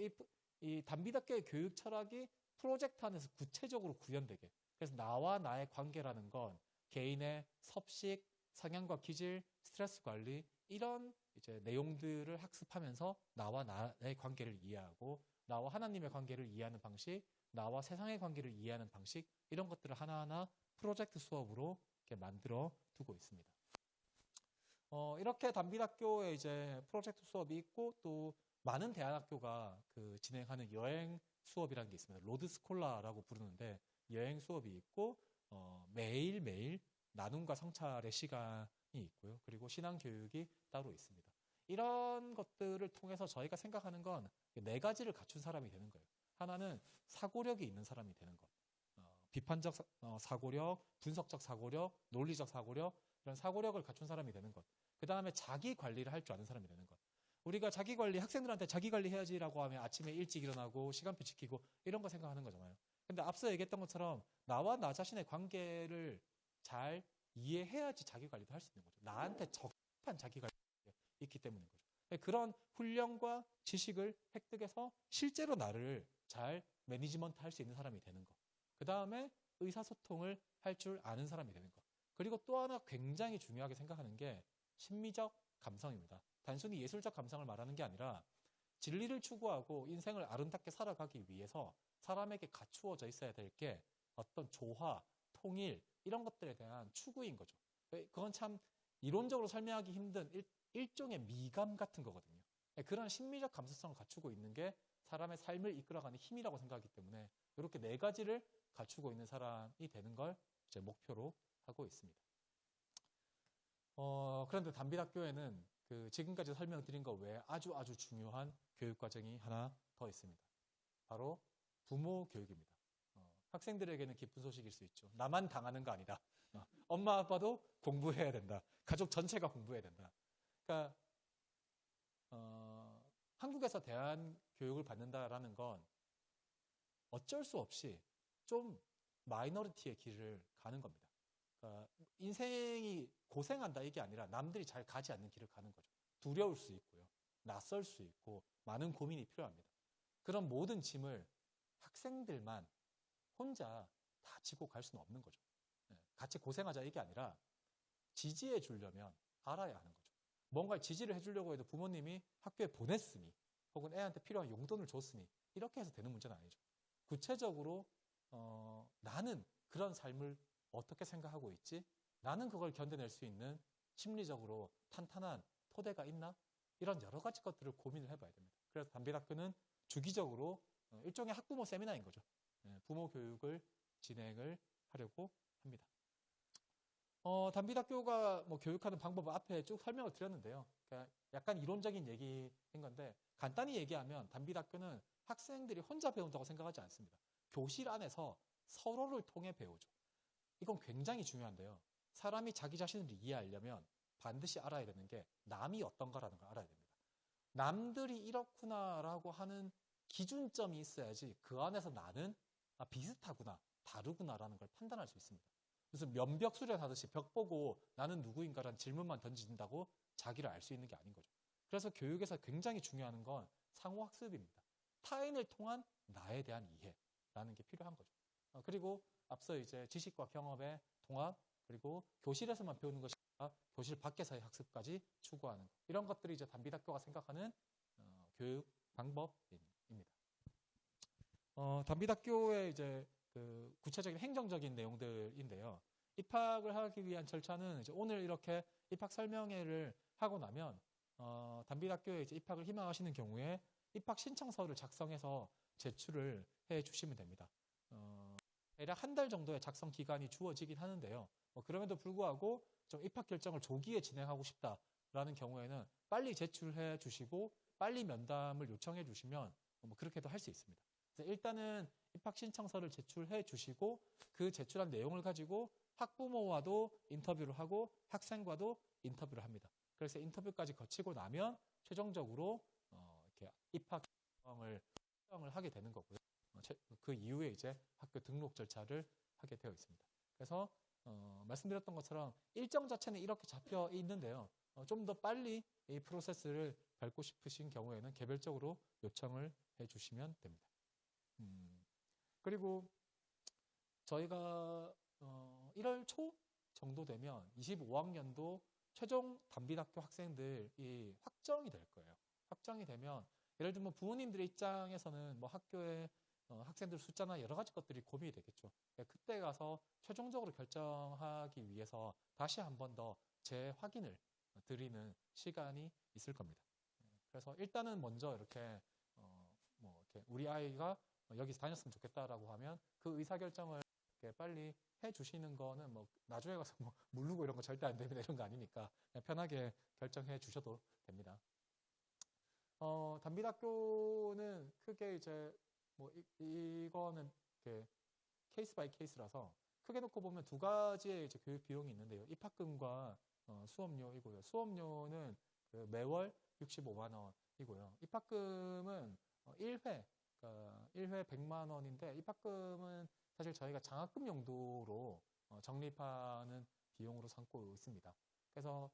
이 단비대학교의 교육 철학이 프로젝트 안에서 구체적으로 구현되게. 그래서 나와 나의 관계라는 건 개인의 섭식, 성향과 기질, 스트레스 관리 이런 이제 내용들을 학습하면서 나와 나의 관계를 이해하고 나와 하나님의 관계를 이해하는 방식, 나와 세상의 관계를 이해하는 방식 이런 것들을 하나하나 프로젝트 수업으로 이렇게 만들어 두고 있습니다. 이렇게 단비대학교에 이제 프로젝트 수업이 있고 또 많은 대안학교가 진행하는 여행 수업이라는 게 있습니다. 로드 스콜라라고 부르는데 여행 수업이 있고 매일매일 나눔과 성찰의 시간이 있고요. 그리고 신앙 교육이 따로 있습니다. 이런 것들을 통해서 저희가 생각하는 건 네 가지를 갖춘 사람이 되는 거예요. 하나는 사고력이 있는 사람이 되는 것. 비판적 사고력, 분석적 사고력, 논리적 사고력 이런 사고력을 갖춘 사람이 되는 것. 그 다음에 자기 관리를 할 줄 아는 사람이 되는 것. 우리가 자기 관리, 학생들한테 자기 관리 해야지라고 하면 아침에 일찍 일어나고 시간표 지키고 이런 거 생각하는 거잖아요. 근데 앞서 얘기했던 것처럼 나와 나 자신의 관계를 잘 이해해야지 자기 관리도 할 수 있는 거죠. 나한테 적합한 자기 관리가 있기 때문인 거죠. 그런 훈련과 지식을 획득해서 실제로 나를 잘 매니지먼트 할 수 있는 사람이 되는 거. 그 다음에 의사소통을 할 줄 아는 사람이 되는 거. 그리고 또 하나 굉장히 중요하게 생각하는 게 심리적 감성입니다. 단순히 예술적 감성을 말하는 게 아니라 진리를 추구하고 인생을 아름답게 살아가기 위해서 사람에게 갖추어져 있어야 될 게 어떤 조화, 통일 이런 것들에 대한 추구인 거죠. 그건 참 이론적으로 설명하기 힘든 일종의 미감 같은 거거든요. 그런 심리적 감수성을 갖추고 있는 게 사람의 삶을 이끌어가는 힘이라고 생각하기 때문에 이렇게 네 가지를 갖추고 있는 사람이 되는 걸 이제 목표로 하고 있습니다. 그런데 단비학교에는 지금까지 설명드린 것 외에 아주 중요한 교육 과정이 하나 더 있습니다. 바로 부모 교육입니다. 학생들에게는 기쁜 소식일 수 있죠. 나만 당하는 거 아니다. 엄마 아빠도 공부해야 된다. 가족 전체가 공부해야 된다. 그러니까 한국에서 대한 교육을 받는다라는 건 어쩔 수 없이 좀 마이너리티의 길을 가는 겁니다. 그러니까 인생이 고생한다 이게 아니라 남들이 잘 가지 않는 길을 가는 거죠. 두려울 수 있고요. 낯설 수 있고 많은 고민이 필요합니다. 그런 모든 짐을 학생들만 혼자 다 지고 갈 수는 없는 거죠. 같이 고생하자 이게 아니라 지지해 주려면 알아야 하는 거죠. 뭔가를 지지를 해주려고 해도 부모님이 학교에 보냈으니 혹은 애한테 필요한 용돈을 줬으니 이렇게 해서 되는 문제는 아니죠. 구체적으로 나는 그런 삶을 어떻게 생각하고 있지? 나는 그걸 견뎌낼 수 있는 심리적으로 탄탄한 토대가 있나? 이런 여러 가지 것들을 고민을 해봐야 됩니다. 그래서 단비학교는 주기적으로 일종의 학부모 세미나인 거죠. 부모 교육을 진행을 하려고 합니다. 단비학교가 뭐 교육하는 방법을 앞에 쭉 설명을 드렸는데요. 그러니까 약간 이론적인 얘기인 건데 간단히 얘기하면 단비학교는 학생들이 혼자 배운다고 생각하지 않습니다. 교실 안에서 서로를 통해 배우죠. 이건 굉장히 중요한데요. 사람이 자기 자신을 이해하려면 반드시 알아야 되는 게 남이 어떤가라는 걸 알아야 됩니다. 남들이 이렇구나라고 하는 기준점이 있어야지 그 안에서 나는 비슷하구나, 다르구나라는 걸 판단할 수 있습니다. 그래서 면벽 수련하듯이 벽 보고 나는 누구인가라는 질문만 던진다고 자기를 알 수 있는 게 아닌 거죠. 그래서 교육에서 굉장히 중요한 건 상호학습입니다. 타인을 통한 나에 대한 이해라는 게 필요한 거죠. 그리고 앞서 이제 지식과 경험의 통합, 그리고 교실에서만 배우는 것이 아니라 교실 밖에서의 학습까지 추구하는 것. 이런 것들이 이제 단비학교가 생각하는 교육 방법입니다. 단비학교의 이제 그 구체적인 행정적인 내용들인데요. 입학을 하기 위한 절차는 이제 오늘 이렇게 입학 설명회를 하고 나면 단비학교에 이제 입학을 희망하시는 경우에 입학 신청서를 작성해서 제출을 해 주시면 됩니다. 대략 한 달 정도의 작성 기간이 주어지긴 하는데요. 그럼에도 불구하고 좀 입학 결정을 조기에 진행하고 싶다라는 경우에는 빨리 제출해 주시고 빨리 면담을 요청해 주시면 그렇게도 할 수 있습니다. 그래서 일단은 입학 신청서를 제출해 주시고 그 제출한 내용을 가지고 학부모와도 인터뷰를 하고 학생과도 인터뷰를 합니다. 그래서 인터뷰까지 거치고 나면 최종적으로 이렇게 입학 결정을 하게 되는 거고요. 그 이후에 이제 학교 등록 절차를 하게 되어 있습니다. 그래서 말씀드렸던 것처럼 일정 자체는 이렇게 잡혀 있는데요. 좀 더 빨리 이 프로세스를 밟고 싶으신 경우에는 개별적으로 요청을 해주시면 됩니다. 그리고 저희가 1월 초 정도 되면 25학년도 최종 단비학교 학생들이 확정이 될 거예요. 확정이 되면 예를 들면 부모님들의 입장에서는 뭐 학교에 학생들 숫자나 여러 가지 것들이 고민이 되겠죠. 그때 가서 최종적으로 결정하기 위해서 다시 한 번 더 재확인을 드리는 시간이 있을 겁니다. 그래서 일단은 먼저 이렇게 이렇게 우리 아이가 여기서 다녔으면 좋겠다라고 하면 그 의사결정을 이렇게 빨리 해주시는 거는 뭐 나중에 가서 뭐 모르고 이런 거 절대 안 됩니다. 이런 거 아니니까 그냥 편하게 결정해 주셔도 됩니다. 단비학교는 크게 이제 뭐 이거는 이렇게 케이스 바이 케이스라서 크게 놓고 보면 두 가지의 이제 교육 비용이 있는데요. 입학금과 수업료이고요. 수업료는 그 매월 65만 원이고요. 입학금은 1회, 그러니까 1회 100만 원인데 입학금은 사실 저희가 장학금 용도로 적립하는 비용으로 삼고 있습니다. 그래서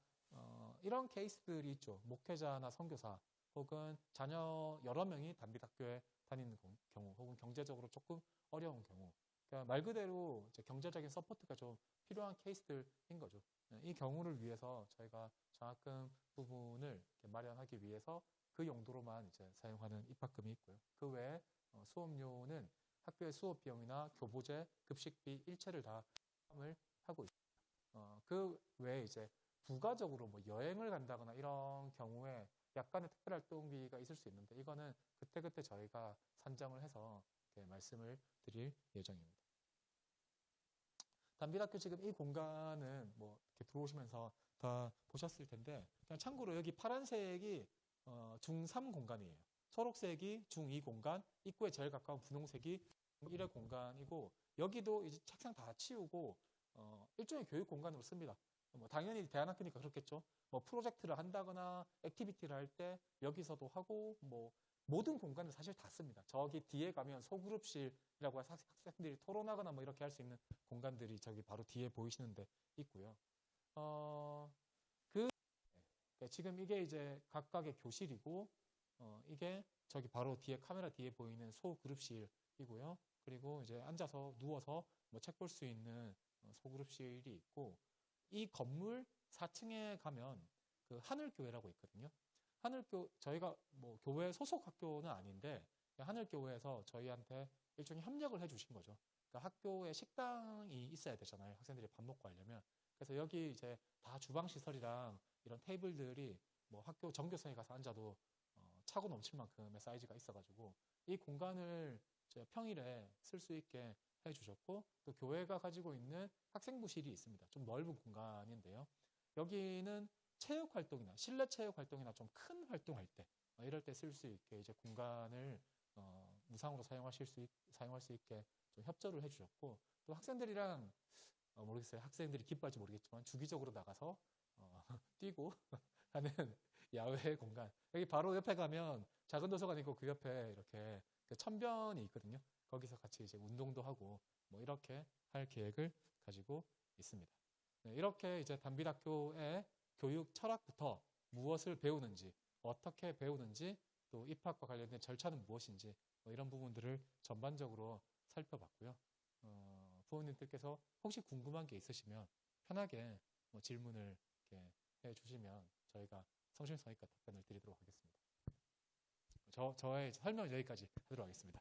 이런 케이스들이 있죠. 목회자나 선교사 혹은 자녀 여러 명이 단비학교에 다니는 경우 혹은 경제적으로 조금 어려운 경우 그러니까 말 그대로 이제 경제적인 서포트가 좀 필요한 케이스들인 거죠. 이 경우를 위해서 저희가 장학금 부분을 이렇게 마련하기 위해서 그 용도로만 이제 사용하는 입학금이 있고요. 그 외에 수업료는 학교의 수업 비용이나 교보제, 급식비 일체를 다 포함을 하고 있습니다. 그 외에 이제 부가적으로 뭐 여행을 간다거나 이런 경우에 약간의 특별활동비가 있을 수 있는데 이거는 그때그때 저희가 산정을 해서 이렇게 말씀을 드릴 예정입니다. 단비학교 지금 이 공간은 뭐 이렇게 들어오시면서 다 보셨을 텐데 그냥 참고로 여기 파란색이 중3 공간이에요. 초록색이 중2 공간, 입구에 제일 가까운 분홍색이 중1의 공간이고 여기도 이제 책상 다 치우고 일종의 교육 공간으로 씁니다. 뭐 당연히 대안학교니까 그렇겠죠. 뭐 프로젝트를 한다거나 액티비티를 할 때 여기서도 하고 뭐 모든 공간을 사실 다 씁니다. 저기 뒤에 가면 소그룹실이라고 해서 학생들이 토론하거나 뭐 이렇게 할 수 있는 공간들이 저기 바로 뒤에 보이시는데 있고요. 지금 이게 이제 각각의 교실이고 이게 저기 바로 뒤에 카메라 뒤에 보이는 소그룹실이고요. 그리고 이제 앉아서 누워서 뭐 책 볼 수 있는 소그룹실이 있고 이 건물 4층에 가면 그 하늘교회라고 있거든요. 저희가 뭐 교회 소속 학교는 아닌데 하늘교회에서 저희한테 일종의 협력을 해주신 거죠. 그러니까 학교에 식당이 있어야 되잖아요. 학생들이 밥 먹고 하려면. 그래서 여기 이제 다 주방 시설이랑 이런 테이블들이 뭐 학교 전교생이 가서 앉아도 차고 넘칠 만큼의 사이즈가 있어가지고 이 공간을 평일에 쓸 수 있게 해주셨고 또 교회가 가지고 있는 학생부실이 있습니다. 좀 넓은 공간인데요. 여기는 체육 활동이나 실내 체육 활동이나 좀 큰 활동할 때 이럴 때 쓸 수 있게 이제 공간을 무상으로 사용할 수 있게 좀 협조를 해주셨고 또 학생들이랑 모르겠어요. 학생들이 기뻐할지 모르겠지만 주기적으로 나가서 뛰고 하는 야외 공간. 여기 바로 옆에 가면 작은 도서관이 있고 그 옆에 이렇게 그 천변이 있거든요. 거기서 같이 이제 운동도 하고 뭐 이렇게 할 계획을 가지고 있습니다. 네, 이렇게 이제 단비학교의 교육 철학부터 무엇을 배우는지, 어떻게 배우는지, 또 입학과 관련된 절차는 무엇인지 뭐 이런 부분들을 전반적으로 살펴봤고요. 부모님들께서 혹시 궁금한 게 있으시면 편하게 뭐 질문을 이렇게 해주시면 저희가 성심성의껏 답변을 드리도록 하겠습니다. 저의 설명 여기까지 하도록 하겠습니다.